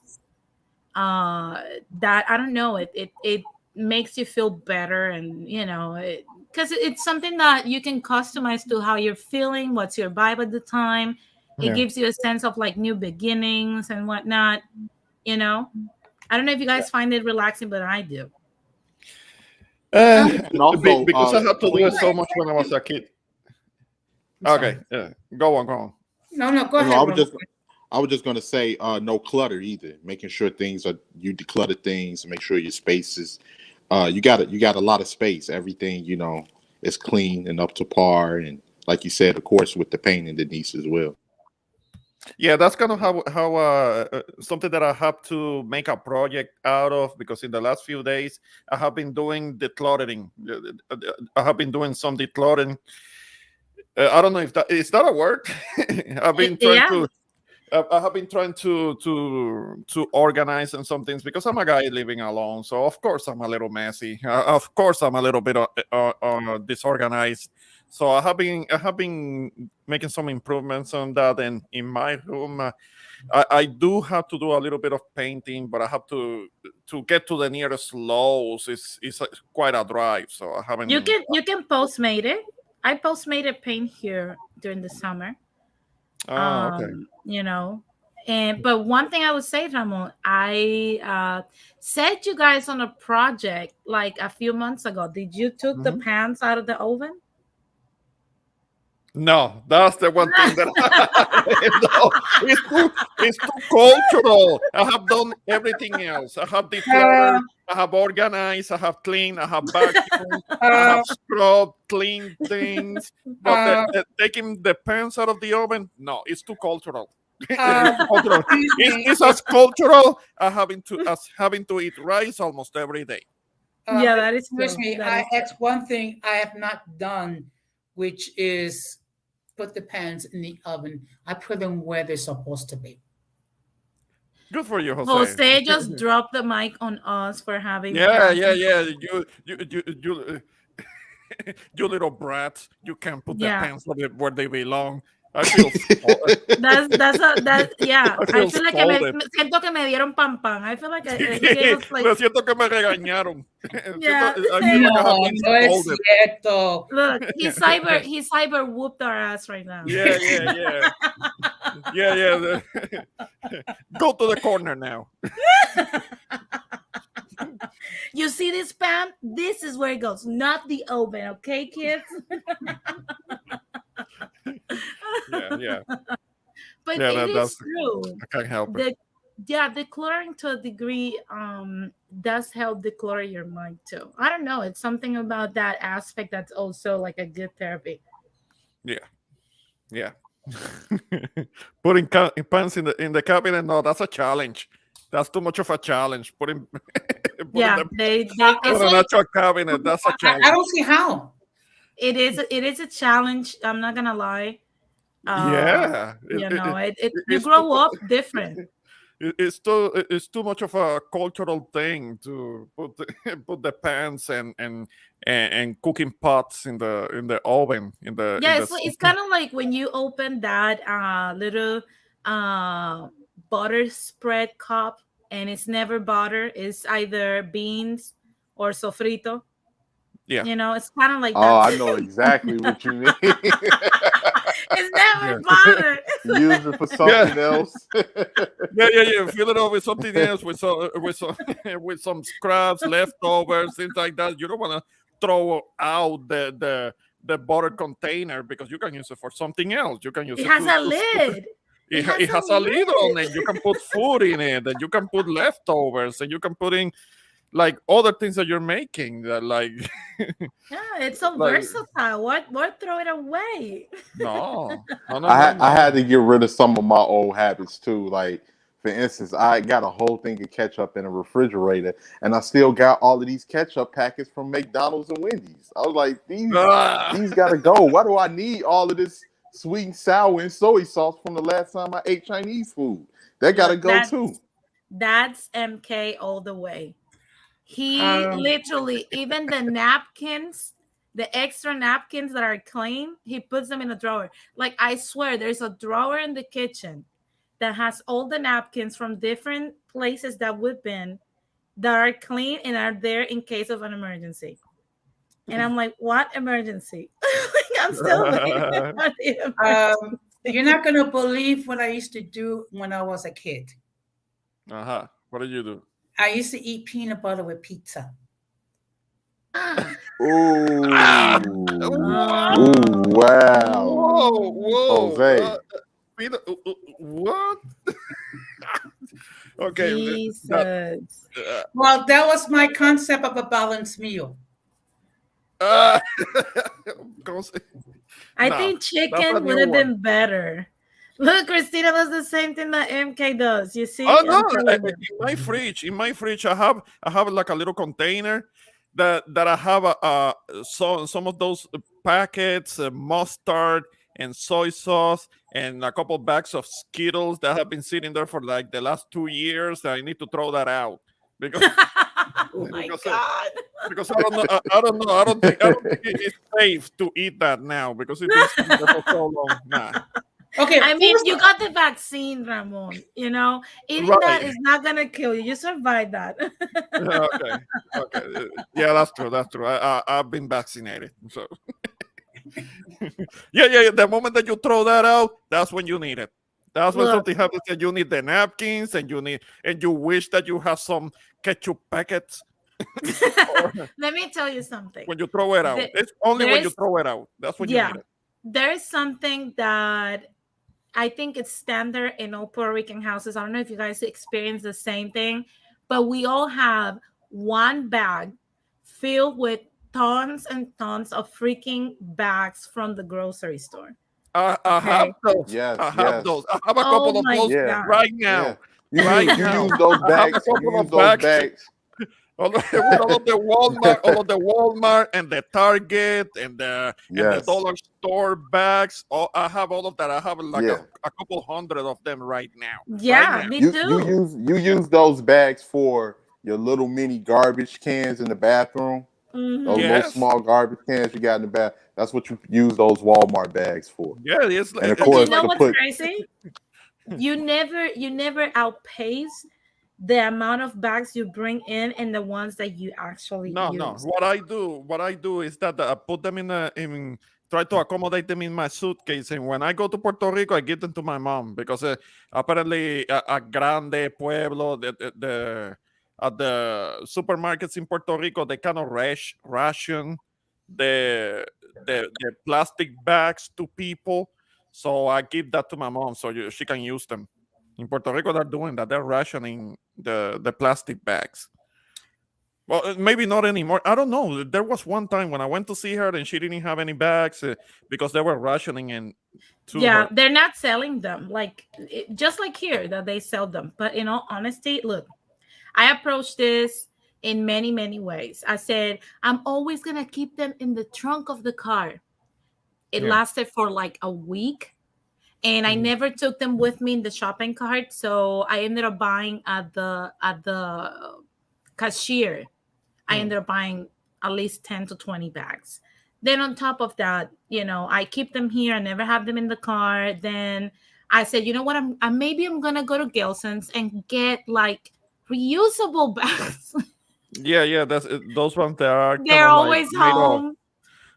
that, I don't know, it makes you feel better, and because it's something that you can customize to how you're feeling, what's your vibe at the time. It gives you a sense of like new beginnings and whatnot. I don't know if you guys find it relaxing, but I do. And also, because I had to do it so much when I was a kid. Okay, go on. No, go ahead. I was just gonna say, no clutter either. Making sure you declutter things, make sure your space is, you got a lot of space. Everything is clean and up to par, and like you said, of course, with the painting, Denise, as well. Yeah, that's kind of how something that I have to make a project out of, because in the last few days I have been doing decluttering. I have been doing some decluttering. I don't know if that is that a word. I've been trying to. I have been trying to organize and some things because I'm a guy living alone. So of course I'm a little messy. Of course I'm a little bit disorganized. So I have been making some improvements on that. And in my room, I do have to do a little bit of painting, but I have to get to the nearest Lowe's. It's quite a drive. So I haven't. You can Postmate it. I Postmated paint here during the summer. Oh, okay. But one thing I would say, Ramon, I set you guys on a project like a few months ago. Did you took the pans out of the oven? No, that's the one thing that it's too cultural. I have done everything else. I have decluttered, I have organized, I have cleaned, I have vacuumed, I have scrubbed, cleaned things. But taking the pans out of the oven, no, it's too cultural. It's as cultural as having to eat rice almost every day. Yeah, that is true. That's one thing I have not done, which is put the pans in the oven. I put them where they're supposed to be. Good for you, Jose. Jose just dropped the mic on us for having. Yeah. You you little brats. You can't put the pants where they belong. I feel yeah. I feel like siento que me dieron pan. I feel like me siento que me regañaron. Yeah. No es cierto. Look, he cyber whooped our ass right now. Yeah. Go to the corner now. You see this pan? This is where it goes, not the oven, okay, kids? Yeah. But it is true. I can't help it. Decluttering to a degree does help declutter your mind too. I don't know. It's something about that aspect that's also like a good therapy. Yeah. Putting pants in the cabinet, no, that's a challenge. That's too much of a challenge. Putting they an actual cabinet, that's a challenge. I don't see how. It is a challenge. I'm not gonna lie. Yeah, You know, you it's grow up different. it's too much of a cultural thing to put put the pans and cooking pots in the oven in Yeah, the it's kind of like when you open that little butter spread cup, and it's never butter, it's either beans or sofrito. yeah. You know, it's kind of like Oh, that. I know exactly what you mean. It's never Yeah. butter. Use it for Yeah. something else. Yeah. Fill it up with something else, with some with some scraps, leftovers, things like that. You don't want to throw out the butter container because you can use it for something else. You can use It it has to a lid. it has a lid on it. You can put food in it, and you can put leftovers, and you can put in like other things that you're making. That like Yeah, it's so like versatile. What throw it away? no. I had to get rid of some of my old habits too. Like, for instance, I got a whole thing of ketchup in a refrigerator, and I still got all of these ketchup packets from McDonald's and Wendy's. I was like, Ah. these gotta go. Why do I need all of this sweet and sour and soy sauce from the last time I ate Chinese food? That gotta Look, go too. That's MK all the way. He Um, literally, even the napkins, the extra napkins that are clean, he puts them in a drawer. Like, I swear, there's a drawer in the kitchen that has all the napkins from different places that we've been that are clean and are there in case of an emergency. And I'm like, what emergency? Like, I'm still waiting for the emergency. you're not gonna believe what I used to do when I was a kid. Uh-huh. What did you do? I used to eat peanut butter with pizza. Ooh, Ah, ooh, wow, whoa. Jose. What? Okay. Jesus. Well, that was my concept of a balanced meal. Uh, I No, think that's a chicken would new have one. been better. Look, Christina does the same thing that MK does. You see? Oh I'm no! telling you. In my fridge, I have like a little container that I have some of those packets, mustard and soy sauce, and a couple bags of Skittles that have been sitting there for like the last 2 years. I need to throw that out because Oh my because, God. because I don't know. I don't know. I don't think it's safe to eat that now because it's been sitting there for so long. Nah. Okay, I mean, who's you got the vaccine, Ramon. You know, eating that Right. is not gonna kill you. You survived that. Okay. Yeah, that's true. That's true. I've been vaccinated, so yeah. The moment that you throw that out, that's when you need it. That's when Look. something happens and you need the napkins and you wish that you have some ketchup packets Let me tell you something. when you throw it out. The- It's only when you there's- throw it out. That's when you Yeah. need it. There is something that I think it's standard in all Puerto Rican houses. I don't know if you guys experience the same thing, but we all have one bag filled with tons and tons of freaking bags from the grocery store. I Okay. have those. Yes, I have yes. those. I have a Oh couple of my those Yeah. God. right now. Yeah. Right You now. use those I have a bags. couple You use of those bags. bags. All of the Walmart and the Target and the Yes. dollar store bags. I have all of that. I have like Yeah. a couple hundred of them right now. Yeah, Right now. me You too. use those bags for your little mini garbage cans in the bathroom. Mhm. Those Yes. little small garbage cans you got in the bath. That's what you use those Walmart bags for. Yeah, it's And of And course, you know to what's put crazy? You never outpace the amount of bags you bring in and the ones that you actually no. use. What I do is that I put them in try to accommodate them in my suitcase, and when I go to Puerto Rico, I give them to my mom because apparently a Grande Pueblo, at the supermarkets in Puerto Rico, they kind of ration the the plastic bags to people. So I give that to my mom so she can use them. In Puerto Rico, they're doing that. They're rationing the plastic bags. Well, maybe not anymore. I don't know. There was one time when I went to see her and she didn't have any bags because they were rationing and Yeah, her. they're not selling them just like here that they sell them. But in all honesty, look, I approached this in many, many ways. I said, I'm always going to keep them in the trunk of the car. It Yeah. lasted for like a week. and I Mhm. never took them with me in the shopping cart. So I ended up buying at the cashier. I Mm. ended up buying at least 10 to 20 bags. Then on top of that, I keep them here. I never have them in the car. Then I said, you know what? Maybe I'm gonna go to Gelson's and get like reusable bags. Yeah. Those ones that are kind They're of like always made of. home.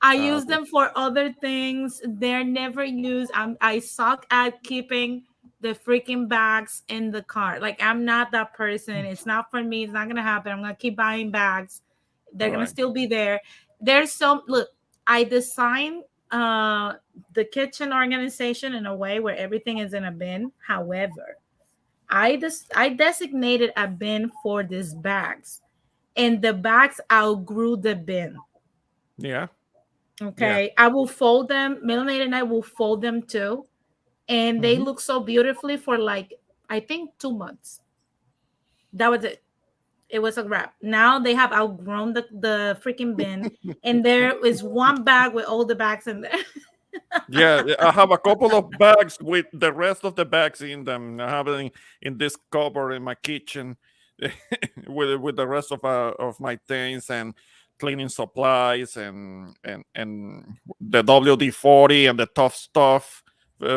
I use Okay. them for other things. They're never used. I suck at keeping the freaking bags in the car. Like, I'm not that person. It's not for me. It's not gonna happen. I'm gonna keep buying bags. They're gonna Right. still be there. There's some look. I designed the kitchen organization in a way where everything is in a bin. However, I designated a bin for these bags, and the bags outgrew the bin. Yeah. Okay, I will fold them. Melanated and I will fold them too, and they Mhm. look so beautifully for like I think 2 months. That was it. It was a wrap. Now they have outgrown the freaking bin, and there is one bag with all the bags in there. Yeah, I have a couple of bags with the rest of the bags in them. I have it in this cupboard in my kitchen with the rest of my things and cleaning supplies and the WD-40 and the tough stuff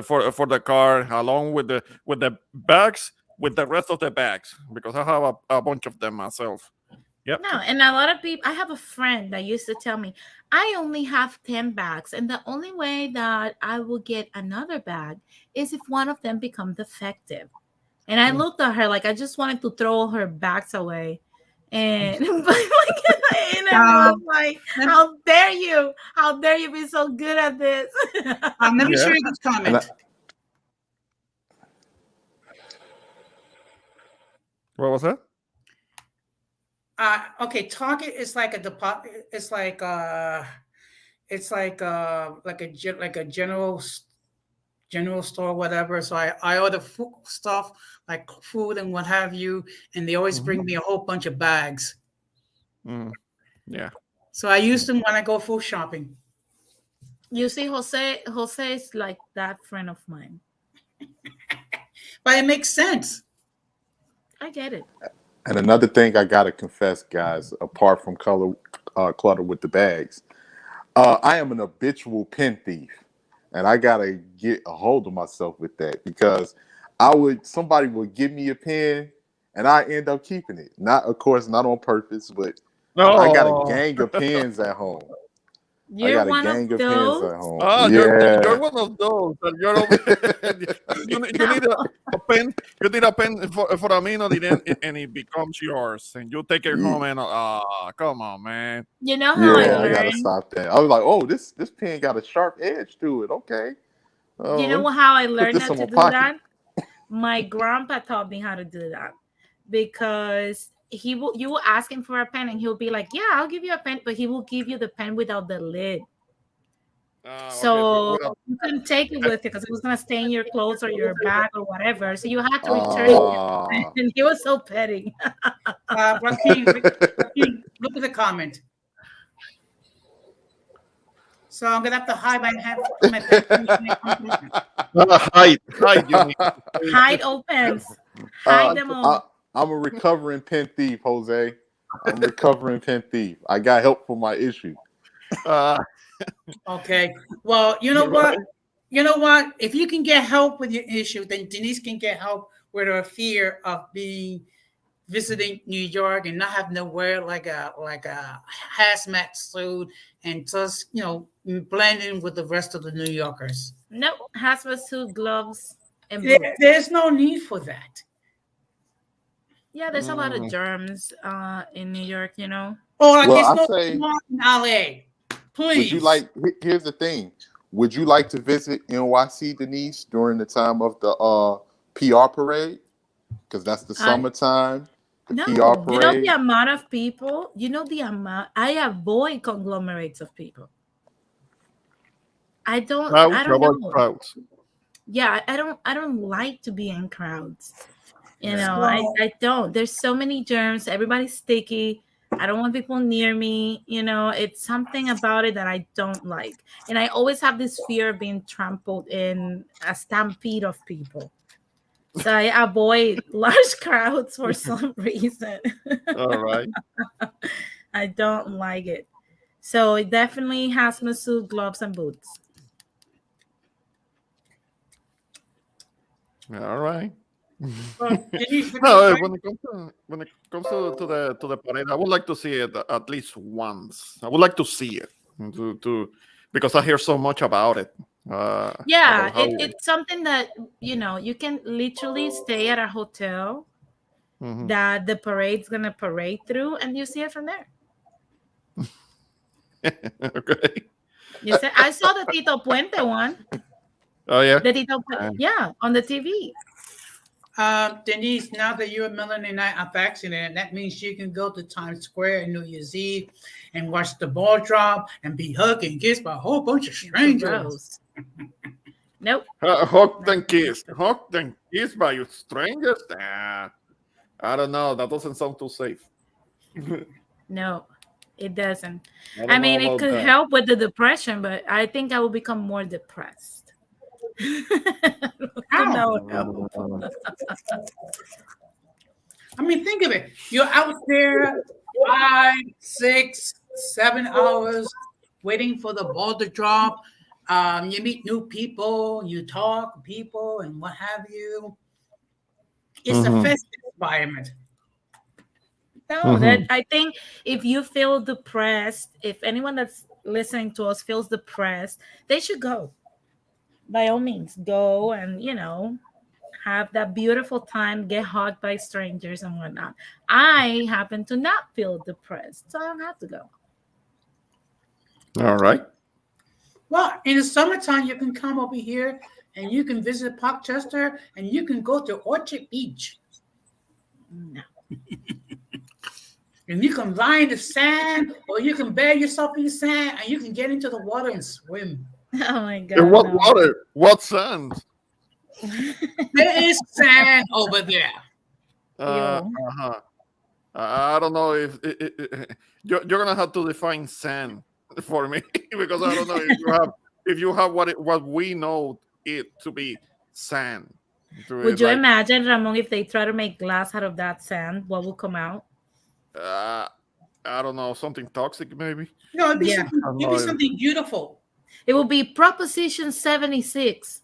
for the car, along with the bags with the rest of the bags because I have a bunch of them myself. Yep. No, and a lot of people. I have a friend that used to tell me, I only have 10 bags, and the only way that I will get another bag is if one of them become defective. And I Mm. looked at her like I just wanted to throw her bags away. And but like, and I was like, Let, how dare you? How dare you be so good at this? let me Yeah. show you this And comment. What was that? Okay, Target is like a department. Like a general store, whatever. So I order food stuff like food and what have you, and they always Mhm. bring me a whole bunch of bags. Mm. Yeah. So I use them when I go food shopping. You see, Jose is like that friend of mine. But it makes sense. I get it. And another thing I gotta confess, guys, apart from clutter with the bags, I am an habitual pen thief, and I gotta get a hold of myself with that because somebody would give me a pen, and I end up keeping it. Not, of course, not on purpose, but I got a No. gang of pens at home. I You're got a one of gang of pens those. at home. Ah, you're Yeah. one of those. And you need a pen. You need a pen for a minute, and it becomes yours, and you take it home and come on, man. You know how I Yeah, I gotta learned. stop that. I was like, oh, this pen got a sharp edge to it. Okay. You know Let me how I put learned this how in to my do pocket. that? My grandpa taught me how to do that because you will ask him for a pen and he'll be like, "Yeah, I'll give you a pen," but he will give you the pen without the lid. Okay. So Well, you couldn't take it with you because it was gonna stain your clothes or your bag or whatever. So you had to return it. Ah, And he was so petty. Joaquin, look at the comment. So I'm gonna have to hide my pen. hide. You mean? Hide opens. Hide them all. I'm a recovering pen thief, Jose. I'm a recovering pen thief. I got help for my issue. Uh, Okay. Well, you know what? You know what? If you can get help with your issue, then Denise can get help with her fear of visiting New York and not having to wear like a hazmat suit and just blend in with the rest of the New Yorkers. Nope. Hazmat suit, gloves, and boots. There's no need for that. Yeah, there's a lot of germs in New York, Oh, like Well, it's I no say, more in LA. would you Please. like? Here's the thing. Would you like to visit NYC, Denise, during the time of the PR parade? Because that's the summertime. The No, PR you know the parade. amount of people. The amount. I avoid conglomerates of people. I don't know. crowds. Yeah, I don't like to be in crowds. Yeah. I don't. There's so many germs. Everybody's sticky. I don't want people near me. It's something about it that I don't like. And I always have this fear of being trampled in a stampede of people. So I avoid large crowds for some reason. All right. I don't like it. So it definitely has suit, gloves, and boots. All right. Well, Denise, what No, you when it comes to the parade, I would like to see it at least once. I would like to see it because I hear so much about it. Yeah, About how. it's something that you can literally stay at a hotel Mhm. that the parade's gonna parade through, and you see it from there. Okay. You say, I saw the Tito Puente one. Oh yeah. The Tito Puente, yeah, on the TV. Denise, now that you and Melanie and I are vaccinated, that means you can go to Times Square in New Year's Eve and watch the ball drop and be hugged and kissed by a whole bunch of strangers. Gross. Nope. Hugged and kissed. Hugged and kissed by you strangers? Nah, I don't know. That doesn't sound too safe. No, it doesn't. don't I mean, know it about could that. help with the depression, but I think I will become more depressed. How? No. I mean, think of it. You're out there 5, 6, 7 hours waiting for the ball to drop. You meet new people, you talk to people, and what have you. It's a Mhm. festive environment. No, that I think if you feel depressed, if anyone that's listening to us feels depressed, they should go. By all means, go and have that beautiful time, get hugged by strangers and whatnot. I happen to not feel depressed, so I don't have to go. All right. Well, in the summertime, you can come over here and you can visit Parkchester and you can go to Orchard Beach. No. And you can lie in the sand or you can bury yourself in the sand and you can get into the water and swim. Oh my god. In what no. water? What sand? There is sand over there. Uh-huh. I don't know if you're gonna have to define sand for me because I don't know if you have what we know it to be sand. Would you imagine, Ramon, if they try to make glass out of that sand, what will come out? I don't know, something toxic maybe. No, it'd be, Yeah. something beautiful. It will be Proposition 76.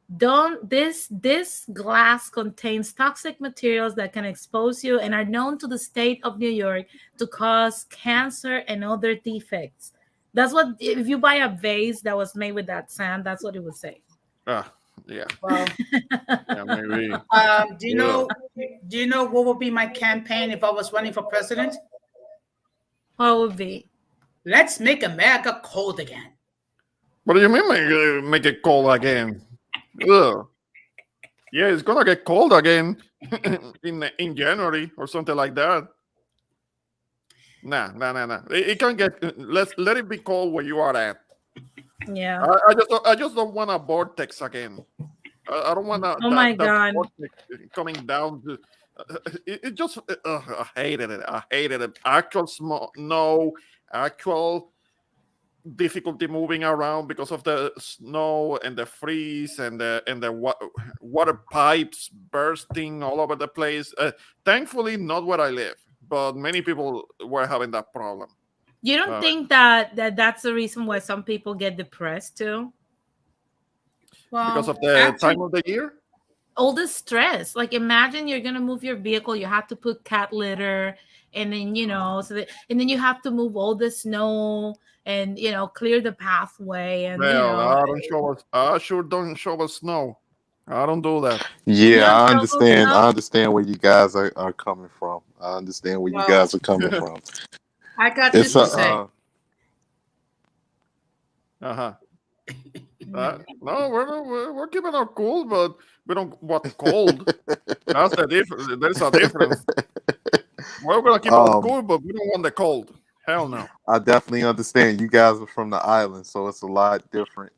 This glass contains toxic materials that can expose you and are known to the state of New York to cause cancer and other defects. That's what, if you buy a vase that was made with that sand, that's what it would say. Yeah. Well, Yeah, maybe. do you know what would be my campaign if I was running for president? What would be? Let's make America cold again. What do you mean make it cold again? Ugh. Yeah, it's gonna get cold again in January or something like that. Nah. It can get. Let it be cold where you are at. Yeah. I just don't want a vortex again. I don't want Oh my God. vortex coming down. It just I hated it. I hated it. Actual snow, actual difficulty moving around because of the snow and the freeze and the water pipes bursting all over the place. Thankfully, not where I live, but many people were having that problem. You don't think that's the reason why some people get depressed too? Well, Because of the time of the year? All the stress. Like imagine you're gonna move your vehicle, you have to put cat litter, and then and then you have to move all the snow and clear the pathway and I sure don't shovel snow. I don't do that. Yeah, I shovel understand. snow? I understand where you guys are coming from. I understand where you Well- guys are coming from. I got this It's to say. Uh-huh. No, we're keeping our cool, but we don't want cold. That's the difference. There's a difference. We're gonna keep our cool, but we don't want the cold. Hell no. I definitely understand. You guys are from the island, so it's a lot different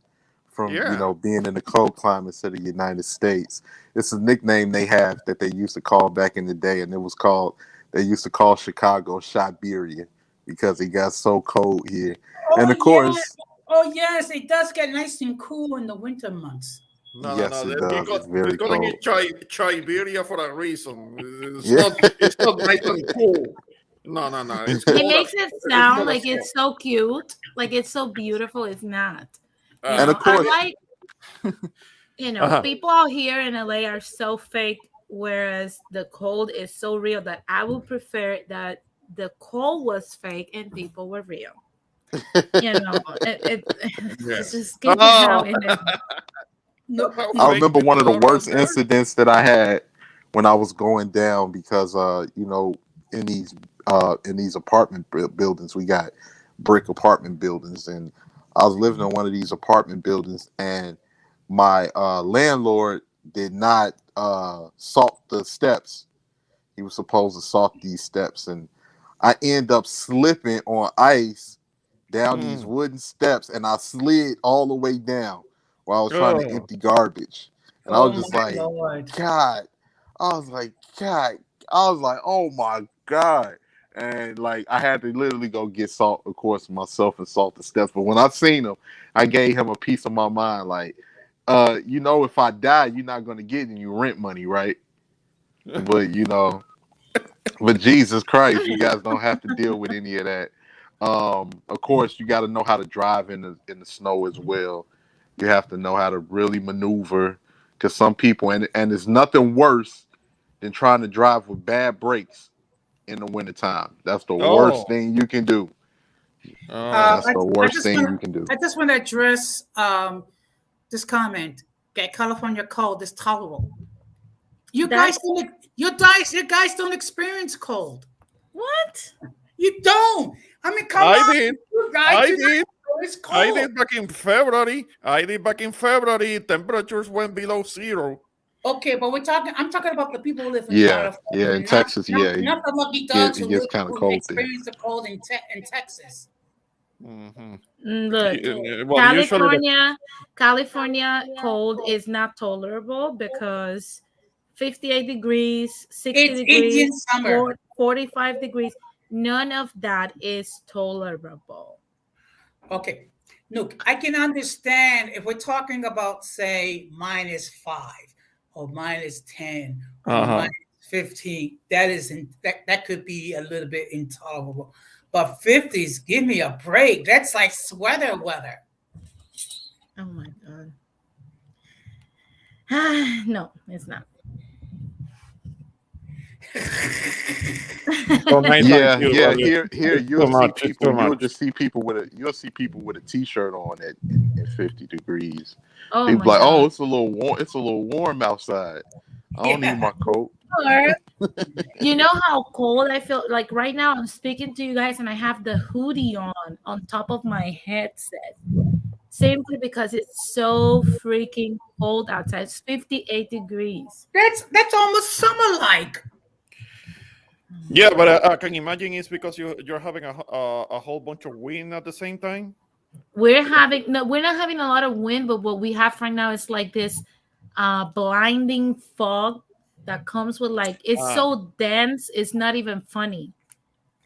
from Yeah. being in the cold climates of the United States. It's a nickname they have that they used to call back in the day, and it was called They used to call Chicago Siberia because it got so cold here. Oh, And of yeah. course, Oh, yes, it does get nice and cool in the winter months. yes, it We does. got, It's we're very calling cold. it Siberia for a reason. Yeah. It's not nice and cool. No. It's It cold makes as, it it's sound cold as like it's so cute, like it's so beautiful. It's not. You fuck. And know, of course, Uh-huh. people out here in LA are so fake, whereas the cold is so real that I would prefer that the cold was fake and people were real. It's Yes. just keep it Oh, how it is. No, how I no. fake remember one of people the are out worst there. incidents that I had when I was going down because in these apartment buildings we got brick apartment buildings, and I was living in one of these apartment buildings, and my landlord did not salt the steps. He was supposed to salt these steps, and I end up slipping on ice down these Mm. wooden steps, and I slid all the way down while I was trying to Oh. empty garbage. And I Oh, was just my like, Lord. God. I was like, God. I was like, oh my God. And like I had to literally go get salt, of course, myself and salt the steps. But when I seen him, I gave him a piece of my mind, like, if I die, you're not gonna get any rent money, right? But but Jesus Christ, you guys don't have to deal with any of that. Of course, you got to know how to drive in the snow as well. You have to know how to really maneuver, because some people, and there's nothing worse than trying to drive with bad brakes in the wintertime. That's the worst Oh. thing you can do. Oh. That's the worst thing you can do. I just want to address this comment. Okay, California cold is tolerable. You guys That's don't. You guys don't experience cold. what? You don't. I mean, come I on, did. you guys. I You did. know it's I cold. did back in February. Temperatures went below zero. Okay, but I'm talking about the people who live in Yeah, yeah. California, In Texas, yeah, not the lucky dogs it gets kind of who cold there. experience the cold in Texas. Mm-hmm. Look, Well, usually California cold is not tolerable because 58 degrees, 60 It's Indian degrees, summer. 45 degrees, none of that is tolerable. Okay, look, I can understand if we're talking about, say, -5 or -10 or uh-huh. -15. That could be a little bit intolerable. But 50s, give me a break. That's like sweater weather. Oh my god. No, it's not. So nice on Yeah, you, yeah. brother. Here, It's you'll too see much. It's people. too You'll much. just see people with a t-shirt on in 50 degrees. Oh People my like, oh, god. it's a little warm. It's a little warm outside. I don't need Yeah. my coat. Or you know how cold I feel like right now I'm speaking to you guys and I have the hoodie on top of my headset. Simply because it's so freaking cold outside. It's 58 degrees. That's almost summer like. Yeah, but I can imagine it's because you're having a whole bunch of wind at the same time. We're not having a lot of wind, but what we have right now is like this blinding fog that comes with like it's Ah, so dense, it's not even funny.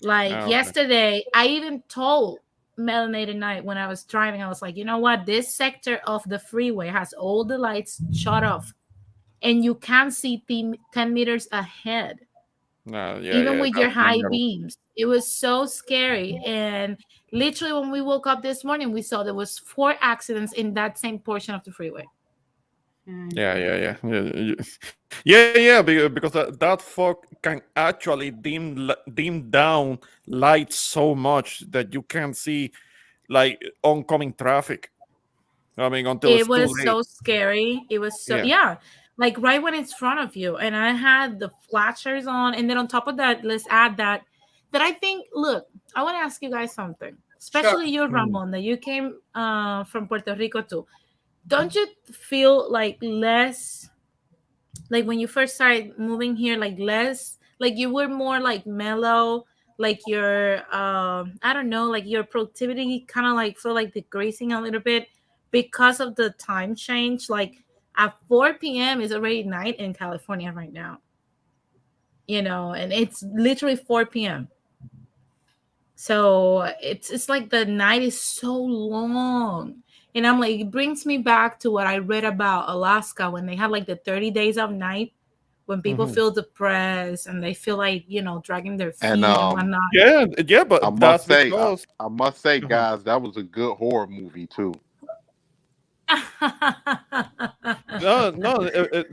Like okay. yesterday, I even told Melanated Night when I was driving, I was like, you know what? This sector of the freeway has all the lights shut off, and you can't see 10 meters ahead, No, yeah, even yeah. with your That's high dangerous. beams. It was so scary. And literally, when we woke up this morning, we saw there was 4 accidents in that same portion of the freeway. Yeah. Because that fog can actually dim down lights so much that you can't see like oncoming traffic. I mean, until It it's too was late. so scary. It was so, Yeah. yeah, like right when it's front of you. And I had the flashers on. And then on top of that, let's add that I think, look, I want to ask you guys something, Sure. especially you, Ramon, that you came from Puerto Rico too. Don't you feel like less, like when you first started moving here, like less, like you were more like mellow, like your I don't know, like your productivity kind of like feel like decreasing a little bit because of the time change? Like at 4 p.m. is already night in California right now. and it's literally 4 p.m. So it's like the night is so long. And I'm like, it brings me back to what I read about Alaska when they had like the 30 days of night, when people Mhm. feel depressed and they feel like, dragging their And feet and whatnot. Yeah, yeah, I but must that's say, because I must say, uh-huh. guys, that was a good horror movie too. No, no,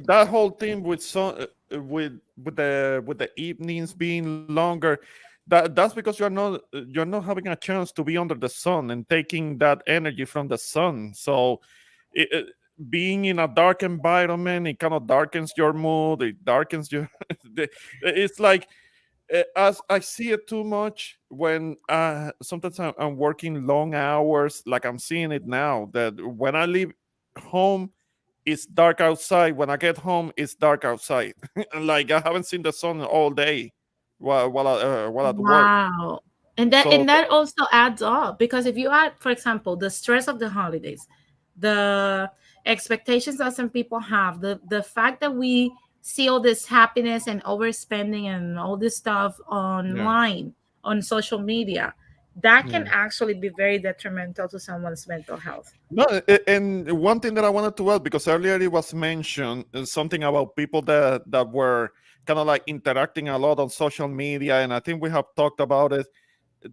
that whole thing with with the evenings being longer, that's because you're not having a chance to be under the sun and taking that energy from the sun. So, being in a dark environment, it kind of darkens your mood. It darkens your. It's like as I see it too much when sometimes I'm working long hours, like I'm seeing it now. That when I leave home, it's dark outside. When I get home, it's dark outside. Like I haven't seen the sun all day while at work. Wow. And that So and that also adds up, because if you add, for example, the stress of the holidays, the expectations that some people have, the fact that we see all this happiness and overspending and all this stuff yeah, online on social media, that can yeah. actually be very detrimental to someone's mental health. No, and one thing that I wanted to add, because earlier it was mentioned something about people that were kind of like interacting a lot on social media, and I think we have talked about it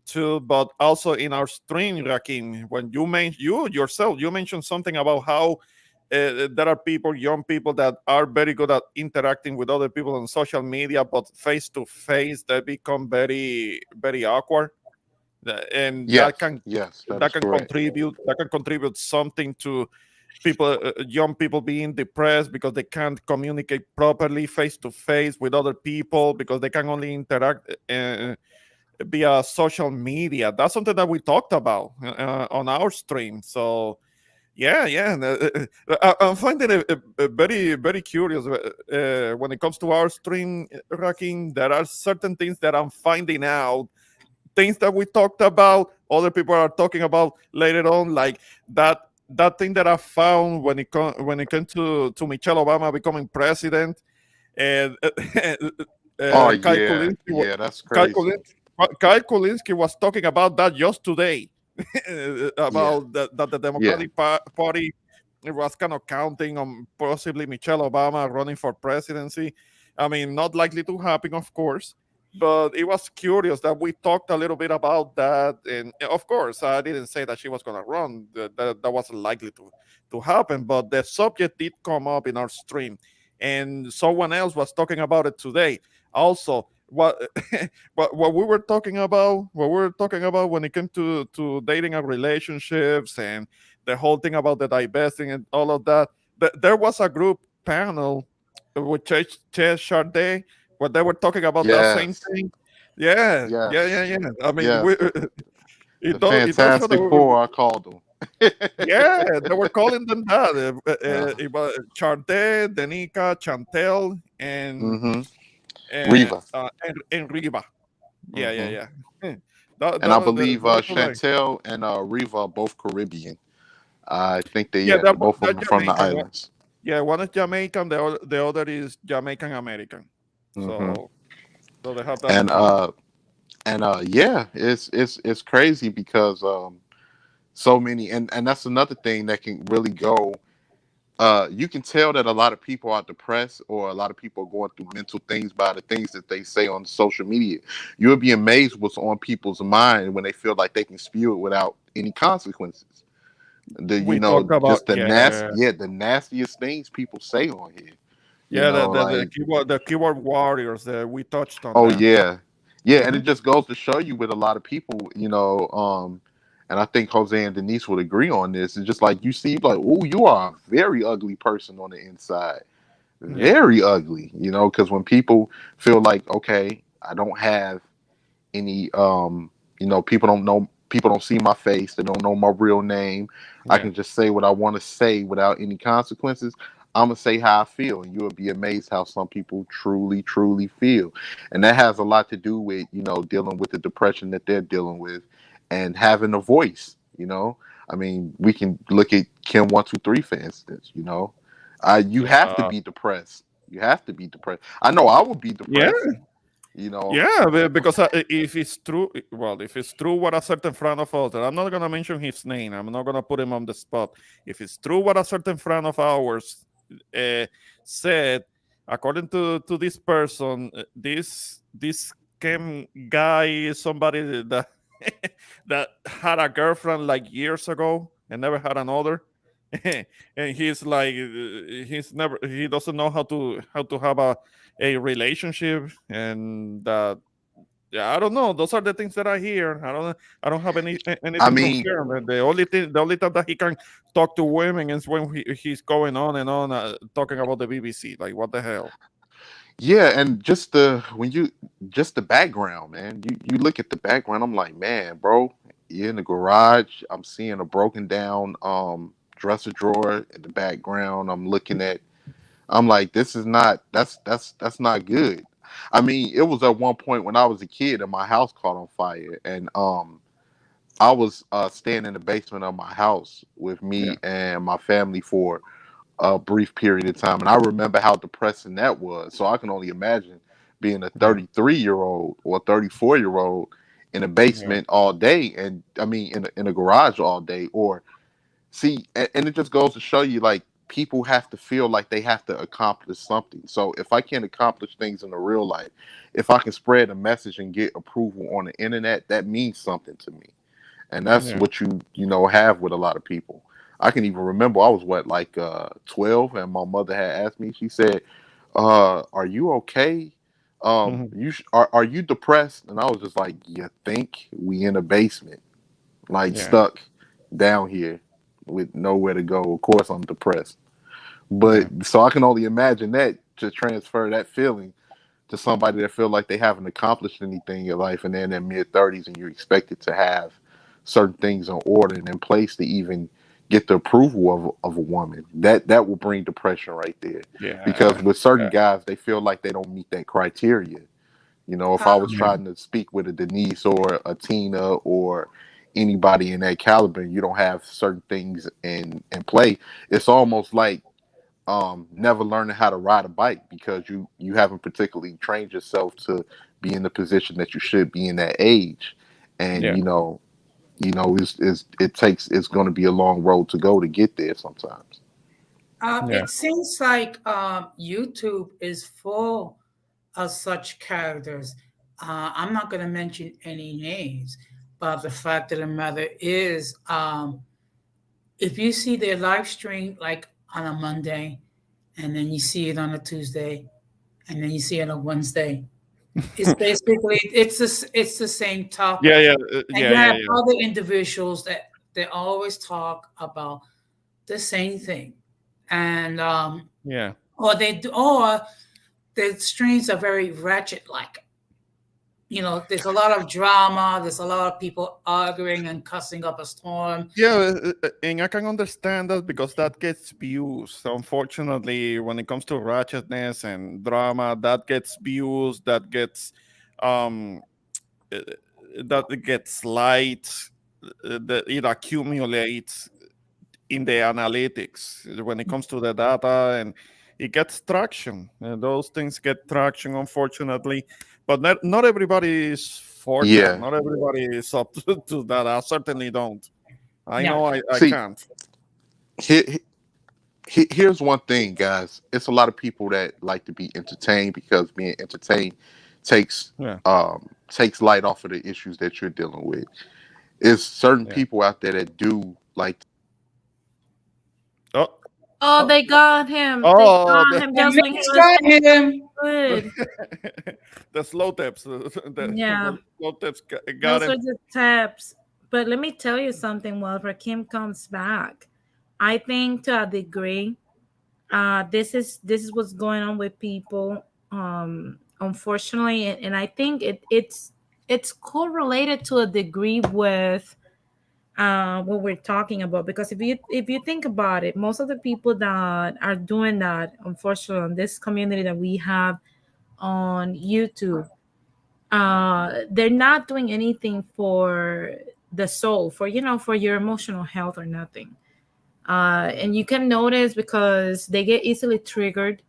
too. But also in our stream, Rakim, when you yourself, you mentioned something about how there are people, young people, that are very good at interacting with other people on social media, but face to face, they become very, very awkward. And Yes, yes, that that is can correct. contribute something to people, young people being depressed because they can't communicate properly face to face with other people because they can only interact via social media. That's something that we talked about on our stream. So yeah, yeah, I'm finding it very, very curious when it comes to our stream, Rakim. There are certain things that I'm finding out, things that we talked about, other people are talking about later on, like that thing that I found when it came to Michelle Obama becoming president, and Oh Kyle yeah, Kulinski, yeah, that's Kyle crazy. Kulinski, Kyle Kulinski was talking about that just today, Yeah, about that the yeah. Democratic Party was kind of counting on possibly Michelle Obama running for presidency. I mean, not likely to happen, of course, but it was curious that we talked a little bit about that. And of course, I didn't say that she was going to run; that wasn't likely to happen. But the subject did come up in our stream, and someone else was talking about it today. Also, what what we were talking about when it came to dating and relationships and the whole thing about the divesting and all of that. There was a group panel with Chase Charday where they were talking about that same Yes, thing. Yeah, yeah, yeah, yes, yeah. I mean, yes. The it does show that Fantastic Four, I called them. yeah, they were calling them that. Yeah. It was Charday, Denica, Chantel, Mm-hmm. and Riva. and Riva. Yeah, yeah, Mm-hmm. yeah. That, And I that, believe those are like, Chantel and Riva are both Caribbean. I think they, yeah, yeah, both of they're them are from the Jamaican. islands. Yeah, one is Jamaican, the other is Jamaican American. Mm-hmm. So they have that in And common. yeah, it's crazy because so many, and that's another thing that can really go. You can tell that a lot of people are depressed or a lot of people are going through mental things by the things that they say on social media. You'll be amazed what's on people's mind when they feel like they can spew it without any consequences. We talk about, Just the yeah, the nastiest things people say on here. yeah, Like, the keyboard warriors. We touched on oh that. yeah, yeah, and Hmm. it just goes to show you with a lot of people, and I think Jose and Denise would agree on this. It's just like you see, like, oh, you are a very ugly person on the inside, Yeah, very ugly, because when people feel like, okay, I don't have any, people don't see my face, they don't know my real name, I yeah, can just say what I want to say without any consequences. I'm gonna say how I feel, and you'll be amazed how some people truly, truly feel, and that has a lot to do with dealing with the depression that they're dealing with, and having a voice. I mean, we can look at Kim 123 for instance. You have to yeah, be depressed. You have to be depressed. I know I would be yeah. depressed. You know, Yeah, because if it's true, well, if it's true what a certain friend of ours, I'm not gonna mention his name. I'm not gonna put him on the spot. If it's true what a certain friend of ours said, according to this person, this cam guy is somebody that that had a girlfriend like years ago and never had another. And he's like he doesn't know how to have a relationship, and yeah, I don't know. Those are the things that I hear. I don't have I anything mean, confirmed. The only time that he can talk to women is when he's going on and on talking about the BBC. Like, what the hell? yeah, and just the background, man. You look at the background. I'm like, man, bro, you're in the garage. I'm seeing a broken down dresser drawer in the background. I'm like, this is not that's not good. I mean, it was at one point when I was a kid and my house caught on fire, and I was staying in the basement of my house with Yeah. me and my family for a brief period of time, and I remember how depressing that was. So I can only imagine being a Yeah. 33-year-old or 34-year-old in a Yeah. basement all day, and I mean in a garage all day, or see, and it just goes to show you, like, people have to feel like they have to accomplish something. So if I can't accomplish things in the real life, if I can spread a message and get approval on the internet, that means something to me. And that's Yeah. what you have with a lot of people. I can even remember I was what, like 12, and my mother had asked me. She said, "Are you okay? Mhm. Are you depressed?" And I was just like, "You think we in a basement, like Yeah. stuck down here with nowhere to go? Of course I'm depressed." But Yeah. so I can only imagine that, to transfer that feeling to somebody that feel like they haven't accomplished anything in your life, and they're in their mid 30s, and you're expected to have certain things in order and in place to even get the approval of a woman. That will bring depression right there. Because Yeah. with certain Yeah. guys, they feel like they don't meet that criteria. If I was Um, Yeah. trying to speak with a Denise or a Tina or anybody in that caliber, and you don't have certain things in play, it's almost like never learning how to ride a bike, because you haven't particularly trained yourself to be in the position that you should be in that age. And Yeah. it's going to be a long road to go to get there sometimes. Yeah. it seems like YouTube is full of such characters. I'm not going to mention any names, but the fact of the matter is, if you see their live stream like on a Monday, and then you see it on a Tuesday, and then you see it on a Wednesday, it's basically it's the same Yeah. topic, Yeah. and Yeah. you Yeah. have Yeah. other individuals that they always talk about the same thing, and Yeah. or the streams are very ratchet like. There's a lot of drama. There's a lot of people arguing and cussing up a storm. Yeah, and I can understand that because that gets views. Unfortunately, when it comes to ratchetness and drama, that gets views, um, uh, that gets likes, that it accumulates in the analytics when it comes to the data, and it gets traction. Those things get traction, unfortunately, but not everybody is for that. Yeah. Not everybody is up to that. I certainly don't. I No. know I See, can't. here, here's one thing, guys. It's a lot of people that like to be entertained, because being entertained takes Yeah, takes light off of the issues that you're dealing with. It's certain yeah. people out there that do like. Oh, Oh, Oh, they got him. They oh, got him. and Just when he Mitch was got him. good. the slow tips. Yeah, The slow tips got those are him. the taps. But let me tell you something. While Rakim comes back, I think to a degree, this is what's going on with people. Unfortunately, and I think it's correlated to a degree with what we're talking about, because if you think about it, most of the people that are doing that, unfortunately, in this community that we have on YouTube, they're not doing anything for the soul, for your emotional health or nothing. And you can notice because they get easily triggered,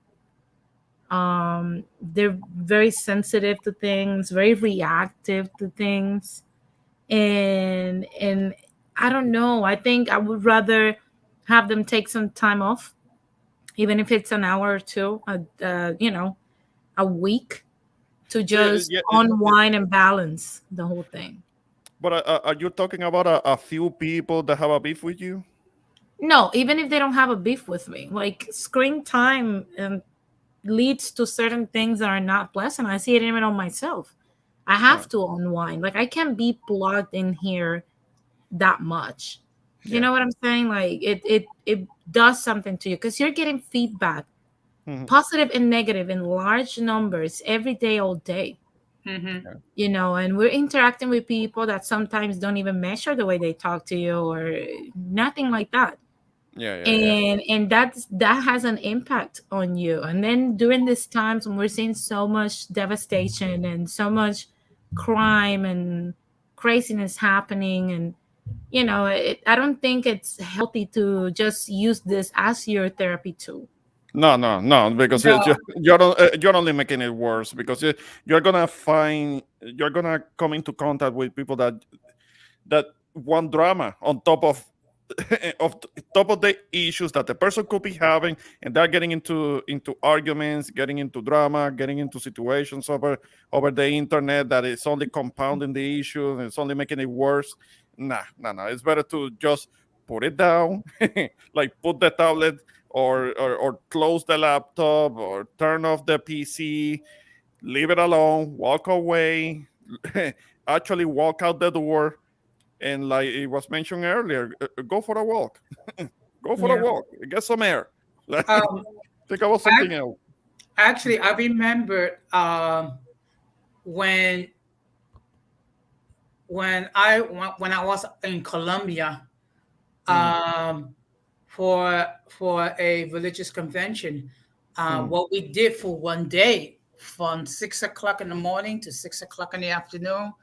They're very sensitive to things, very reactive to things, and I don't know. I think I would rather have them take some time off, even if it's an hour or two, a week, to Yeah, just yeah, unwind and balance the whole thing. but are you talking about a few people that have a beef with you? No, even if they don't have a beef with me, like screen time leads to certain things that are not pleasant. I see it even on myself. I Yeah, have to unwind. Like I can't be plugged in here that much. You yeah. know what I'm saying? Like it does something to you because you're getting feedback, Mhm. positive and negative, in large numbers every day, all day. Mm-hmm. And we're interacting with people that sometimes don't even measure the way they talk to you or nothing like that. Yeah, yeah, yeah. And that has an impact on you. And then during these times when we're seeing so much devastation and so much crime and craziness happening, and I don't think it's healthy to just use this as your therapy tool. No, no, no, because No. you're only making it worse because you're gonna come into contact with people that want drama on top of of top of the issues that the person could be having, and they're getting into arguments, getting into drama, getting into situations over the internet that is only compounding the issue and it's only making it worse. Nah, nah, nah. It's better to just put it down, like put the tablet or close the laptop or turn off the PC, leave it alone, walk away, actually walk out the door, and like it was mentioned earlier, go for a walk. Go for a Yeah. walk, get some air. Like, Um, think about I, something else. actually, I remember when when I was in Colombia Mhm, um, for a religious convention. mhm, What we did for one day, from 6 o'clock in the morning to 6 o'clock in the afternoon,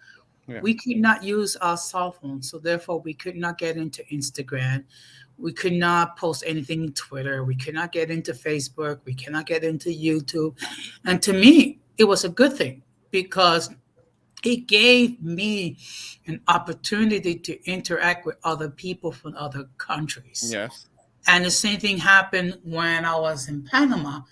yeah. we could not use our cell phones. So therefore, we could not get into Instagram. We could not post anything in Twitter. We could not get into Facebook. We cannot get into YouTube. And to me, it was a good thing because it gave me an opportunity to interact with other people from other countries. Yes. And the same thing happened when I was in Panama.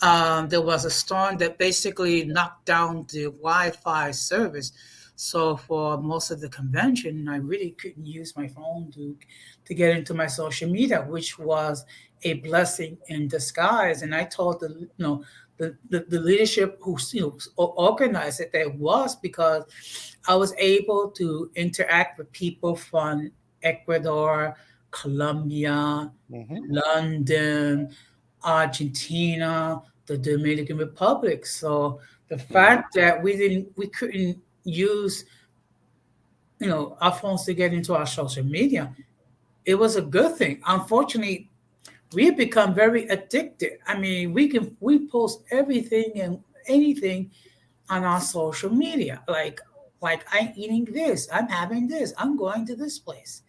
There was a storm that basically knocked down the Wi-Fi service. So for most of the convention, I really couldn't use my phone to get into my social media, which was a blessing in disguise. And I told the leadership who organized it that it was because I was able to interact with people from Ecuador, Colombia, Hmm. London, Argentina, the Dominican Republic. So the Yeah. fact that we couldn't use our phones to get into our social media, it was a good thing. Unfortunately, we've become very addicted. I mean, we post everything and anything on our social media, like I'm eating this, I'm having this, I'm going to this place.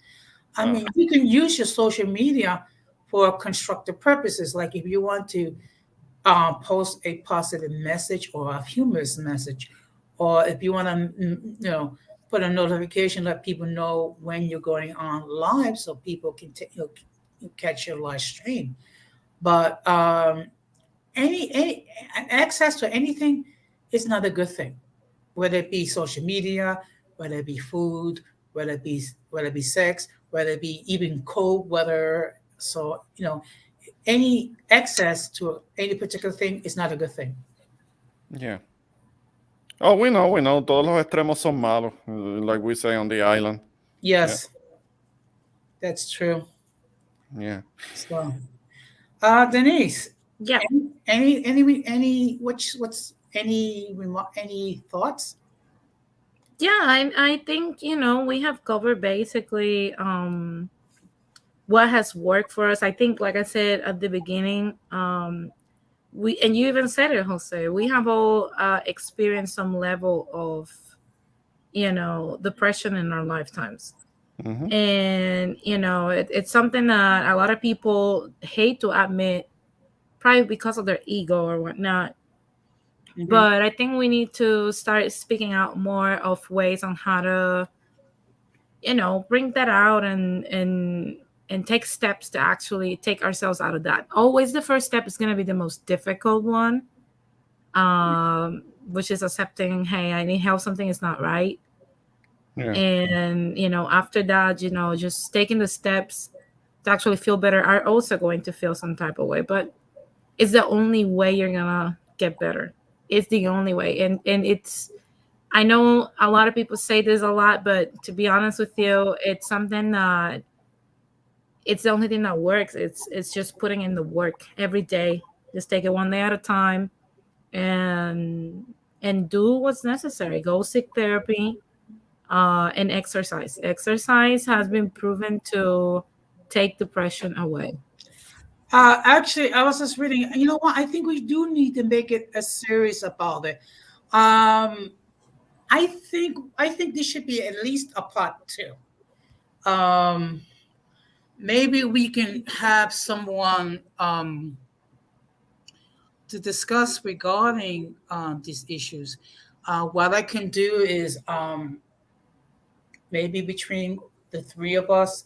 I Uh, mean, you can use your social media for constructive purposes, like if you want to post a positive message or a humorous message, or if you want to, put a notification, let people know when you're going on live, so people can catch your live stream. But any access to anything is not a good thing, whether it be social media, whether it be food, whether it be sex, whether it be even cold weather. So any access to any particular thing is not a good thing. yeah. Oh, we know, we know. Todos los extremos son malos, like we say on the island. Yeah, Yes, that's true. yeah. So, Denise, Yeah. what's any thoughts? Yeah, I think, we have covered basically what has worked for us. I think, like I said at the beginning, we and you even said it, Jose, we have all experienced some level of, depression in our lifetimes. Hmm. And, it's something that a lot of people hate to admit, probably because of their ego or whatnot. Mhm. But I think we need to start speaking out more of ways on how to, bring that out and take steps to actually take ourselves out of that. Always the first step is going to be the most difficult one, which is accepting, hey, I need help, something is not right. Yeah. And after that, just taking the steps to actually feel better are also going to feel some type of way, but it's the only way you're gonna get better. It's the only way. And it's, I know a lot of people say this a lot, but to be honest with you, it's something that it's the only thing that works. It's just putting in the work every day. Just take it one day at a time, and do what's necessary. Go seek therapy, and exercise. Exercise has been proven to take depression away. Actually, I was just reading. You know what? I think we do need to make it a series about it. Um, I think this should be at least a part two. Um, maybe we can have someone to discuss regarding these issues. What I can do is maybe between the three of us,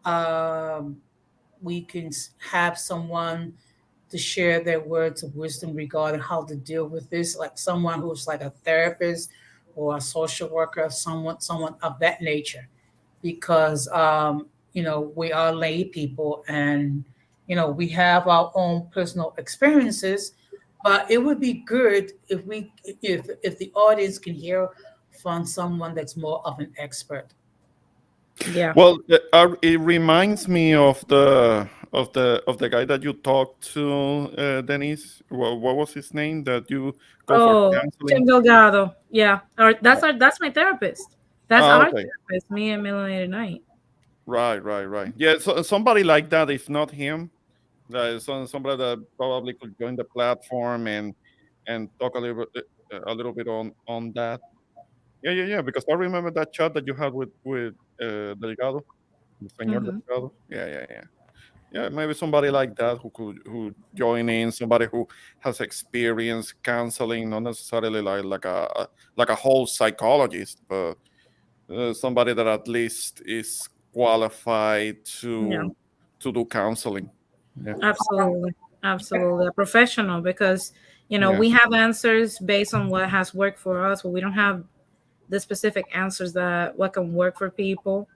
um, we can have someone to share their words of wisdom regarding how to deal with this, like someone who's like a therapist or a social worker, someone of that nature, because we are lay people, and we have our own personal experiences, but it would be good if the audience can hear from someone that's more of an expert. Yeah. Well, it reminds me of the guy that you talked to, Denise. What was his name that you go for Oh, Tim counseling? Delgado. Yeah. Or that's my therapist. That's Ah, our okay. therapist, me and Melanated Night. Right. Yeah, so somebody like that, if not him, somebody that probably could join the platform and talk a little bit on that. Yeah. Because I remember that chat that you had with Delgado, Señor Hmm. Delgado. Yeah. Yeah, maybe somebody like that who join in, somebody who has experience counseling, not necessarily like a whole psychologist, but somebody that at least is qualified Yeah. to do counseling. Yeah, Absolutely. Absolutely. A professional, because yeah, we have answers based on what has worked for us, but we don't have the specific answers that what can work for people.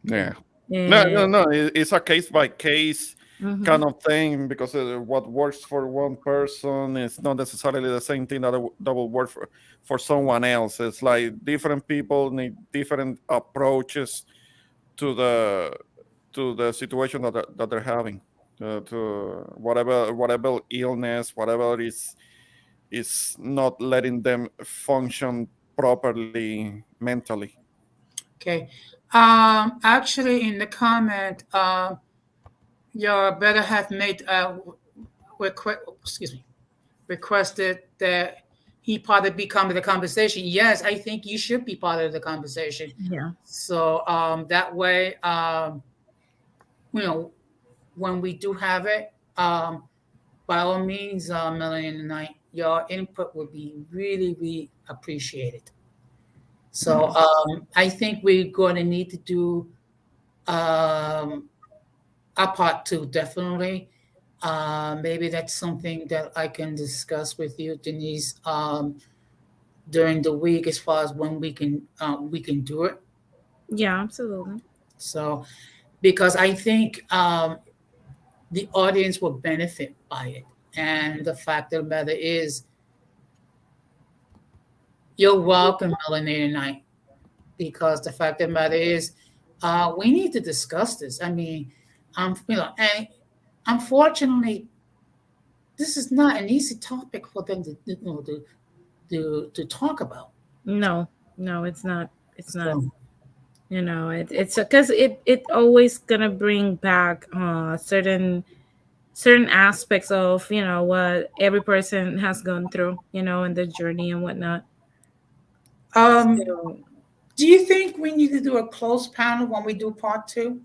yeah. And No. It's a case by case mhm. kind of thing because what works for one person is not necessarily the same thing that will work for someone else. It's like different people need different approaches to the situation that they're having, to whatever illness, whatever is not letting them function properly mentally. Okay. Actually, in the comment, your better have made excuse me, requested that he part of become the conversation. Yes, I think you should be part of the conversation. Yeah. So that way, you know, when we do have it, by all means, Melanie and I, your input would be really, really appreciated. So I think we're going to need to do um, a part two, definitely. Maybe that's something that I can discuss with you, Denise, during the week, as far as when we can do it. Yeah, absolutely. So because I think the audience will benefit by it, and the fact of the matter is, you're welcome, Melanie and I, because the fact of the matter is, we need to discuss this. I mean, and unfortunately, this is not an easy topic for them to talk about. No, no, it's not. It's not. So, It's because it always gonna bring back certain aspects of what every person has gone through, in their journey and whatnot. um, So, do you think we need to do a closed panel when we do part two?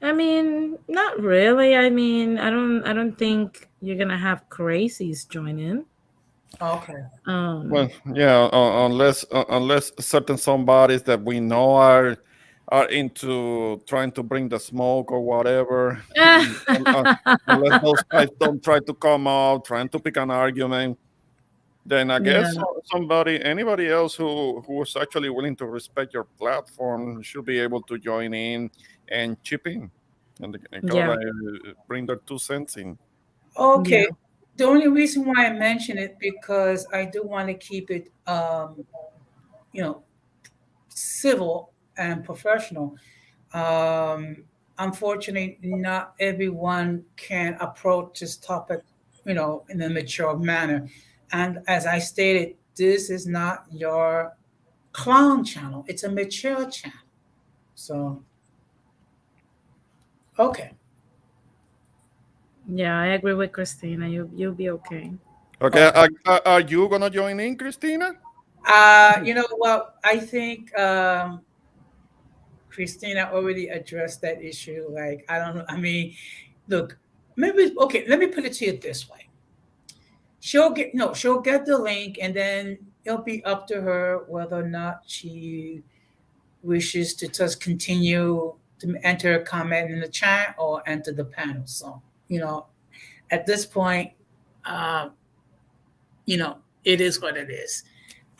I mean, not really. I mean, I don't think you're gonna have crazies join in. Okay. Well, yeah, unless certain somebodies that we know are into trying to bring the smoke or whatever, unless those guys don't try to come out trying to pick an argument, then I Yeah. guess anybody else who is actually willing to respect your platform should be able to join in and chip in and kind Yeah. of bring their 2 cents in. Okay. Yeah. The only reason why I mention it because I do want to keep it, you know, civil and professional. Um, Unfortunately, not everyone can approach this topic, in a mature manner. And as I stated, this is not your clown channel; it's a mature channel. So, okay. Yeah, I agree with Christina. You'll be okay. Okay, are you gonna join in, Christina? You know what? I think Christina already addressed that issue. Like, I don't know. I mean, look, maybe okay. Let me put it to you this way: she'll get the link, and then it'll be up to her whether or not she wishes to just continue to enter a comment in the chat or enter the panel. So, at this point, uh, it is what it is.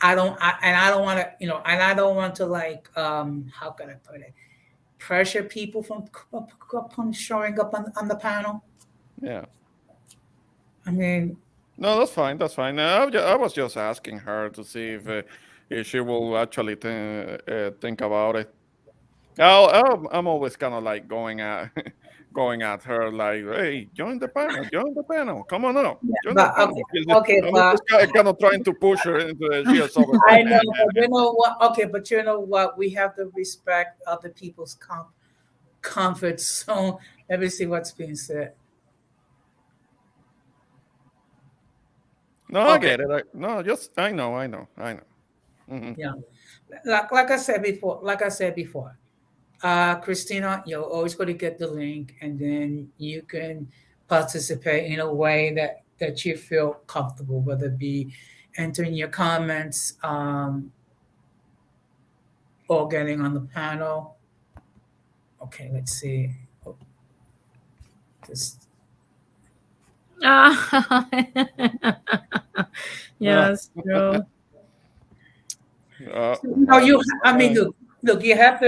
I don't want to, and I don't want to like, how can I put it? Pressure people from showing up on the panel. Yeah. I mean, No, that's fine. That's fine. I was just asking her to see if she will actually think about it. I'm always kind of like going at going at her like, hey, join the panel, come on up, yeah, join the but panel. okay, I'm but just kind of trying to push her into it. She is always I like, know, but you know what? Okay, but you know what? We have to respect other people's comfort. So let me see what's being said. no, I Okay. get it. I know. Mhm. Yeah, like I said before, Christina, you're always going to get the link, and then you can participate in a way that you feel comfortable, whether it be entering your comments, or getting on the panel. Okay, let's see. Oh, this. Yeah, it's true. No, I mean, look. You have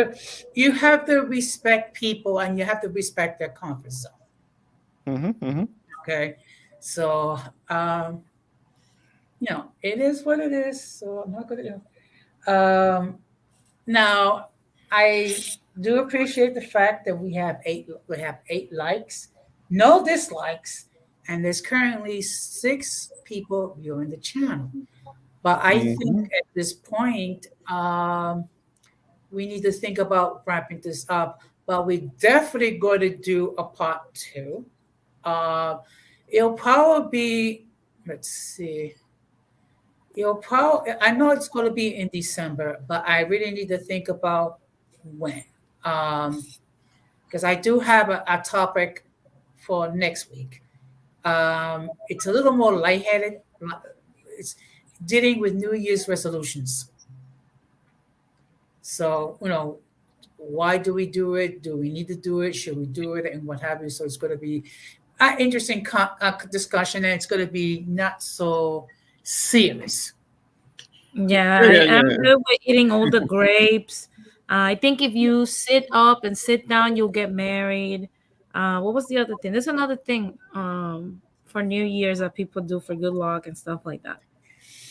to respect people, and you have to respect their comfort zone. Mm-hmm. Okay, so it is what it is. So I'm not gonna. Now, I do appreciate the fact that we have eight likes, no dislikes, and there's currently 6 people viewing the channel. But I think Mm-hmm. at this point, we need to think about wrapping this up. But we're definitely going to do a part 2. Uh, it'll probably be, let's see, I know it's going to be in December, but I really need to think about when. Because I do have a topic for next week. It's a little more lightheaded. It's dealing with New Year's resolutions. So, why do we do it? Do we need to do it? Should we do it? And what have you? So it's going to be an interesting discussion, and it's going to be not so serious. Yeah, I'm good with eating all the grapes. I think if you sit up and sit down, you'll get married. What was the other thing? There's another thing for New Year's that people do for good luck and stuff like that.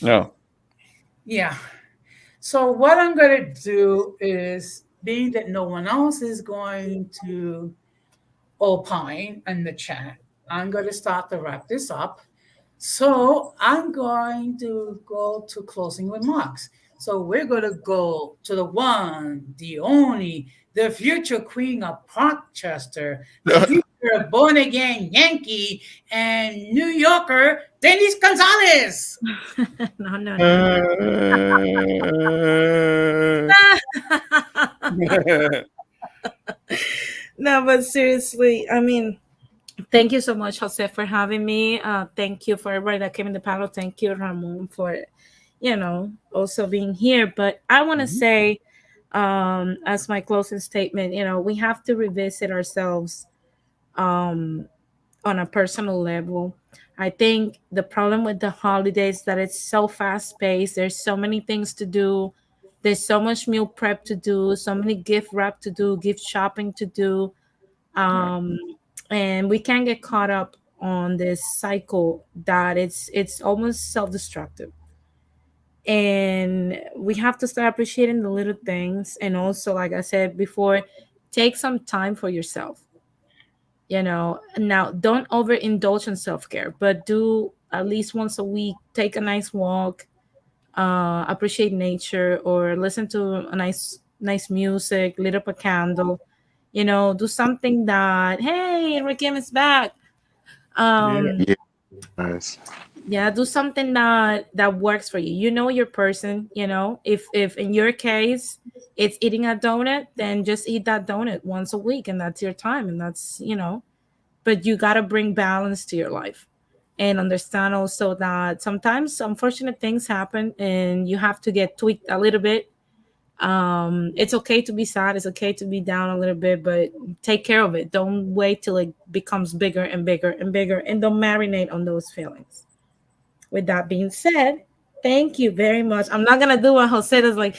No. Yeah. So what I'm going to do is, being that no one else is going to opine in the chat, I'm going to start to wrap this up. So I'm going to go to closing remarks. So we're going to go to the one, the only, the future queen of Parkchester, the future born again Yankee and New Yorker, Denise Gonzalez. No. No, but seriously, I mean, Thank you so much, Jose, for having me. Thank you for everybody that came in the panel. Thank you, Ramon, for also being here. But I want to say, as my closing statement, we have to revisit ourselves um, on a personal level. I think the problem with the holidays that it's so fast paced. There's so many things to do. There's so much meal prep to do, so many gift wrap to do, gift shopping to do, um, and we can get caught up on this cycle that it's almost self-destructive. And we have to start appreciating the little things, and also, like I said before, take some time for yourself. Now, don't overindulge in self-care, but do at least once a week, take a nice walk, appreciate nature, or listen to a nice music, lit up a candle. Do something that, hey, Rakim is back. um Yeah, nice. yeah, do something that works for you. Your person. If in your case it's eating a donut, then just eat that donut once a week, and that's your time, and that's but you got to bring balance to your life, and understand also that sometimes unfortunate things happen and you have to get tweaked a little bit. It's okay to be sad, it's okay to be down a little bit, but take care of it. Don't wait till it becomes bigger and bigger and bigger, and don't marinate on those feelings. With that being said, thank you very much. I'm not gonna do what Jose does, like,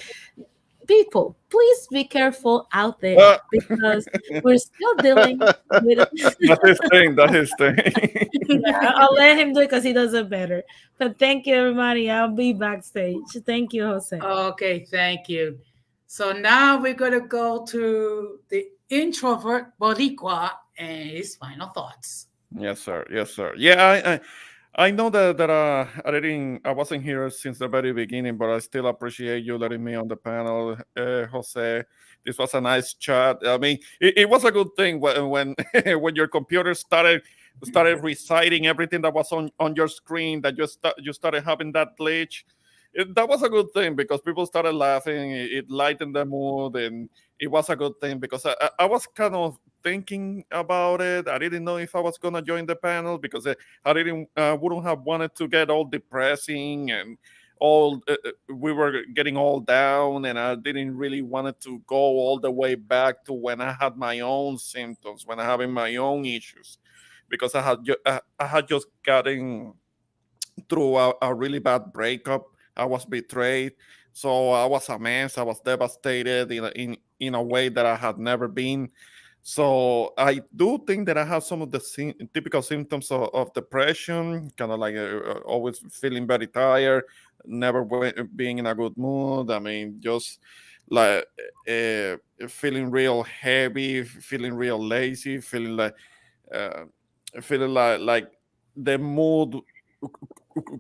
people, please be careful out there, because we're still dealing with That's his thing. That's his thing. yeah, I'll let him do it because he does it better. But thank you, everybody. I'll be backstage. Thank you, Jose. Okay, thank you. So now we're going to go to the introvert Boricua and his final thoughts. Yes, sir. Yes, sir. Yeah, I know that I wasn't here since the very beginning, but I still appreciate you letting me on the panel, Jose. This was a nice chat. I mean, it was a good thing when when your computer started reciting everything that was on your screen, that you started having that glitch. That was a good thing because people started laughing. It lightened the mood, and it was a good thing because I was kind of thinking about it. I didn't know if I was gonna join the panel because I didn't wouldn't have wanted to get all depressing and all we were getting all down, and I didn't really wanted to go all the way back to when I had my own symptoms, when I having my own issues, because I had just gotten through a really bad breakup. I was betrayed, so I was a mess. I was devastated in a way that I had never been. So I do think that I have some of the typical symptoms of depression, kind of like always feeling very tired, never being in a good mood. I mean, just like feeling real heavy, feeling real lazy, uh, feeling like the mood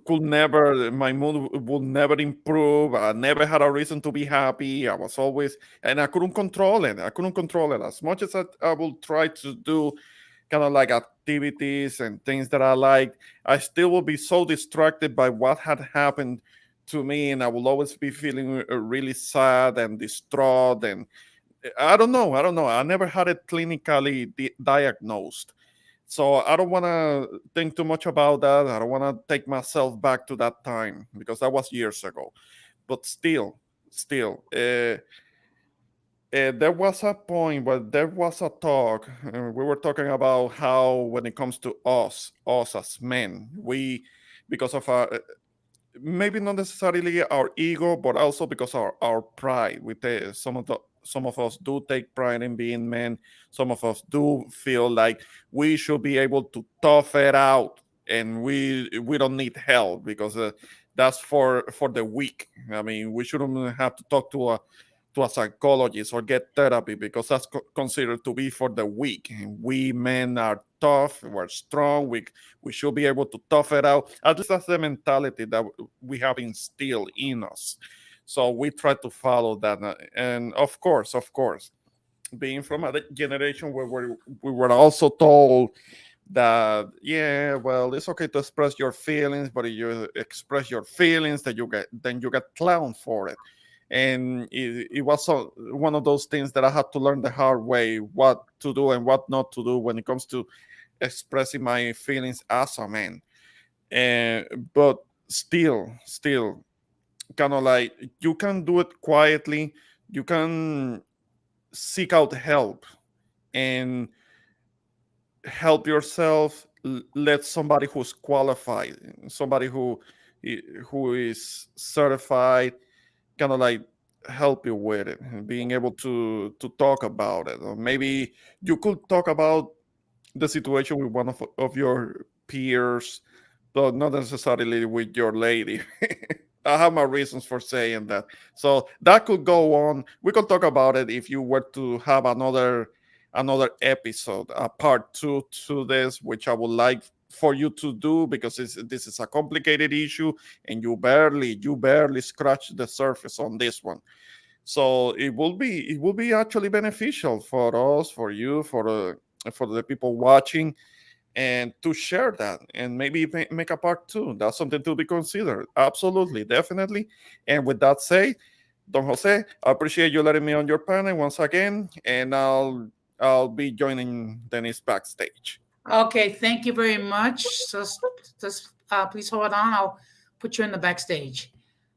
could never my mood would never improve. I never had a reason to be happy. I was always, and I couldn't control it. I couldn't control it as much as I will try to do kind of like activities and things that I like. I still will be so distracted by what had happened to me, and I will always be feeling really sad and distraught. And I don't know. I never had it clinically diagnosed, so I don't want to think too much about that. I don't want to take myself back to that time because that was years ago. But still, there was a point where there was a talk. We were talking about how, when it comes to us as men, we, because of our, maybe not necessarily our ego, but also because our pride. Some of us do take pride in being men. Some of us do feel like we should be able to tough it out, and we don't need help because that's for the weak. I mean, we shouldn't have to talk to a psychologist or get therapy because that's considered to be for the weak. And we men are tough, we're strong, we should be able to tough it out. At least that's the mentality that we have instilled in us. So we try to follow that. And of course, being from a generation where we were also told that, yeah, well, it's okay to express your feelings, but if you express your feelings, that you get clowned for it. And it was one of those things that I had to learn the hard way, what to do and what not to do when it comes to expressing my feelings as a man. But still, kind of like you can do it quietly. You can seek out help and help yourself. Let somebody who's qualified, somebody who is certified, kind of like help you with it, and being able to talk about it. Or maybe you could talk about the situation with one of your peers, but not necessarily with your lady. I have my reasons for saying that. So that could go on. We could talk about it if you were to have another episode, a part two to this, which I would like for you to do, because this is a complicated issue and you barely scratch the surface on this one. So it will be actually beneficial for us, for you, for the people watching, and to share that and maybe make a part two. That's something to be considered. Absolutely, definitely. And with that said, Don Jose, I appreciate you letting me on your panel once again, and I'll be joining Dennis backstage. Okay, thank you very much. Just please hold on. I'll put you in the backstage.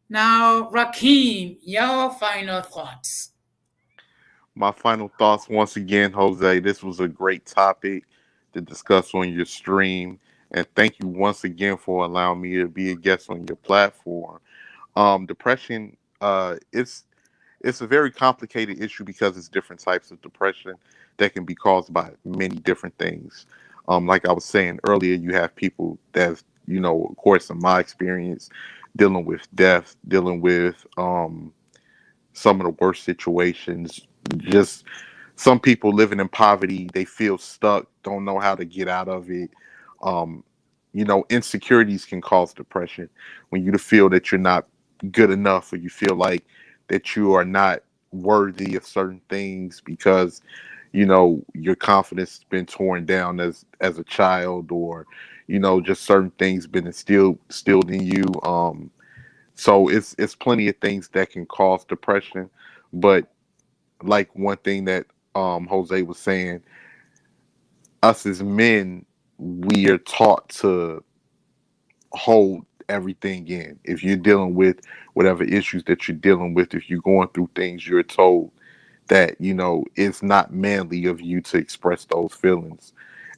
Now, Rakeem, your final thoughts. My final thoughts once again, Jose. This was a great topic to discuss on your stream, and thank you once again for allowing me to be a guest on your platform. Depression, it's a very complicated issue because it's different types of depression that can be caused by many different things. Like I was saying earlier, you have people that, of course, in my experience, dealing with death, dealing with some of the worst situations. Just some people living in poverty, they feel stuck, don't know how to get out of it. Um, Insecurities can cause depression when you feel that you're not good enough, or you feel like that you are not worthy of certain things because your confidence has been torn down as a child, or just certain things been instilled in you. So it's plenty of things that can cause depression. But like one thing that Jose was saying, us as men, we are taught to hold everything in. If you're dealing with whatever issues that you're dealing with, if you're going through things, you're told that it's not manly of you to express those feelings.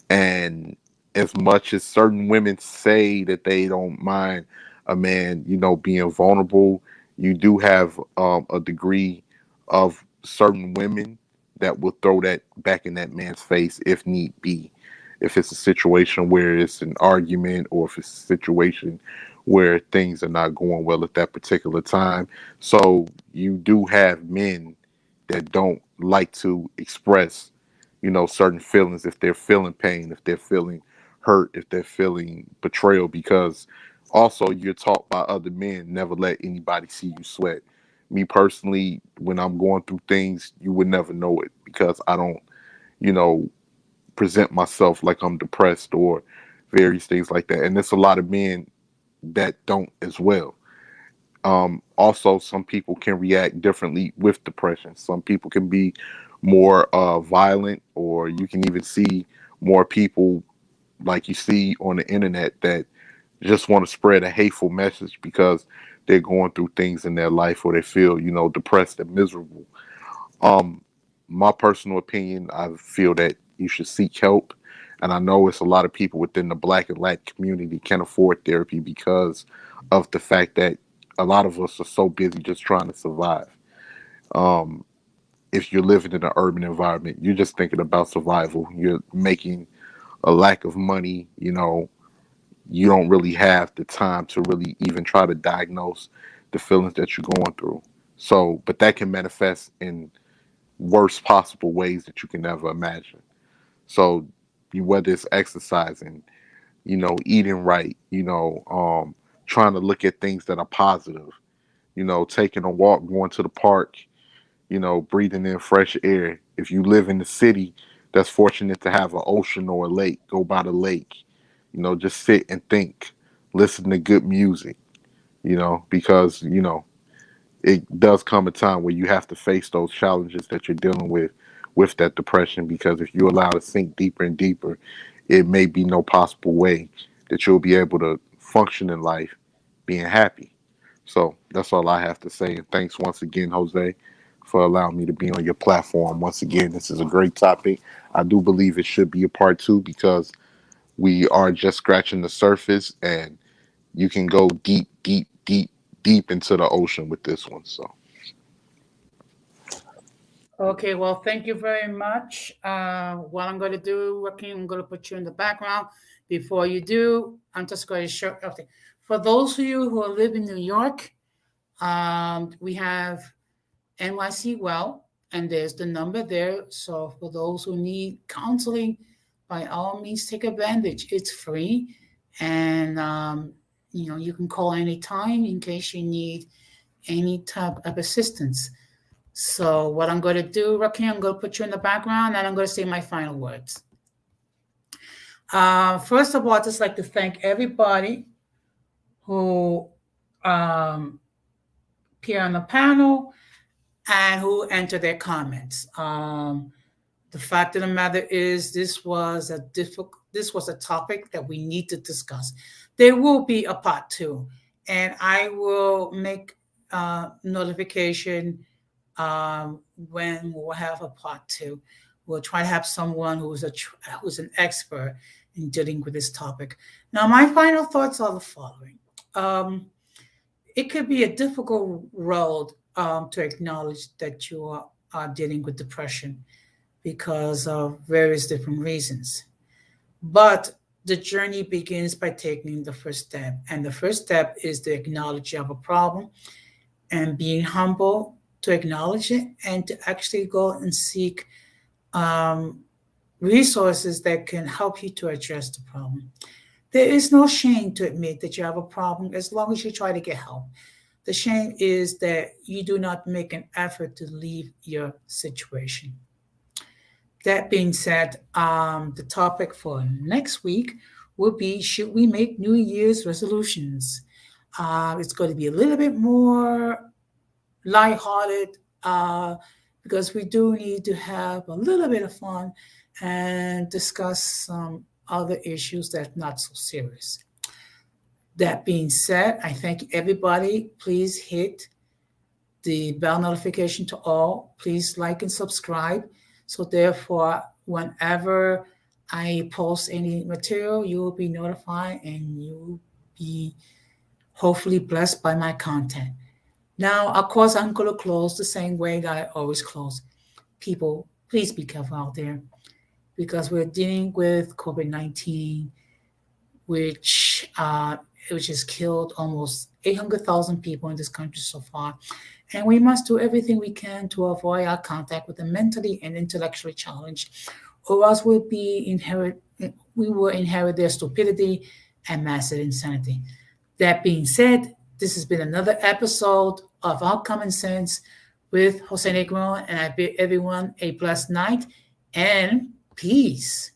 And as much as certain women say that they don't mind a man, being vulnerable, you do have a degree of certain women that will throw that back in that man's face if need be. If it's a situation where it's an argument, or if it's a situation where things are not going well at that particular time. So you do have men that don't like to express, certain feelings, if they're feeling pain, if they're feeling hurt, if they're feeling betrayal, because also you're taught by other men, never let anybody see you sweat. Me personally, when I'm going through things, you would never know it because I don't, you know, present myself like I'm depressed or various things like that. And there's a lot of men that don't as well. Also, some people can react differently with depression. Some people can be more violent, or you can even see more people like you see on the internet that just want to spread a hateful message because they're going through things in their life, or they feel, depressed and miserable. Um, my personal opinion, I feel that you should seek help. And I know it's a lot of people within the Black and Latin community can't afford therapy because of the fact that a lot of us are so busy just trying to survive. Um, if you're living in an urban environment, you're just thinking about survival. You're making a lack of money, you don't really have the time to really even try to diagnose the feelings that you're going through. So, but that can manifest in worst possible ways that you can never imagine. So, whether it's exercising, eating right, trying to look at things that are positive, taking a walk, going to the park, breathing in fresh air. If you live in the city that's fortunate to have an ocean or a lake, go by the lake, just sit and think, listen to good music, because, it does come a time where you have to face those challenges that you're dealing with that depression, because if you allow it to sink deeper and deeper, it may be no possible way that you'll be able to function in life being happy. So that's all I have to say. And thanks once again, Jose, for allowing me to be on your platform. Once again, this is a great topic. I do believe it should be a part two because we are just scratching the surface and you can go deep, deep, deep, deep into the ocean with this one. So Okay, well, thank you very much. What I'm going to do, Joaquin, I'm going to put you in the background. Before you do, I'm just going to show. Okay, for those of you who live in New York, we have NYC Well, and there's the number there. So for those who need counseling, by all means, take advantage. It's free, and you can call anytime in case you need any type of assistance. So what I'm going to do, Rakim, I'm going to put you in the background, and I'm going to say my final words. First of all, I'd just like to thank everybody who appear on the panel and who entered their comments. The fact of the matter is, this was a topic that we need to discuss. There will be a part two, and I will make notification when we'll have a part two. We'll try to have someone who's an expert in dealing with this topic. Now, my final thoughts are the following. It could be a difficult road to acknowledge that you are dealing with depression because of various different reasons. But the journey begins by taking the first step. And the first step is to acknowledge you have a problem and being humble to acknowledge it and to actually go and seek resources that can help you to address the problem. There is no shame to admit that you have a problem as long as you try to get help. The shame is that you do not make an effort to leave your situation. That being said, the topic for next week will be, should we make New Year's resolutions? It's going to be a little bit more lighthearted because we do need to have a little bit of fun and discuss some other issues that are not so serious. That being said, I thank everybody. Please hit the bell notification to all. Please like and subscribe. So therefore, whenever I post any material, you will be notified and you will be hopefully blessed by my content. Now, of course, I'm going to close the same way that I always close. People, please be careful out there because we're dealing with COVID-19, which has killed almost 800,000 people in this country so far. And we must do everything we can to avoid our contact with the mentally and intellectually challenged, or else we will inherit their stupidity and massive insanity. That being said, this has been another episode of Our Common Sense with Jose Negron, and I bid everyone a blessed night and peace.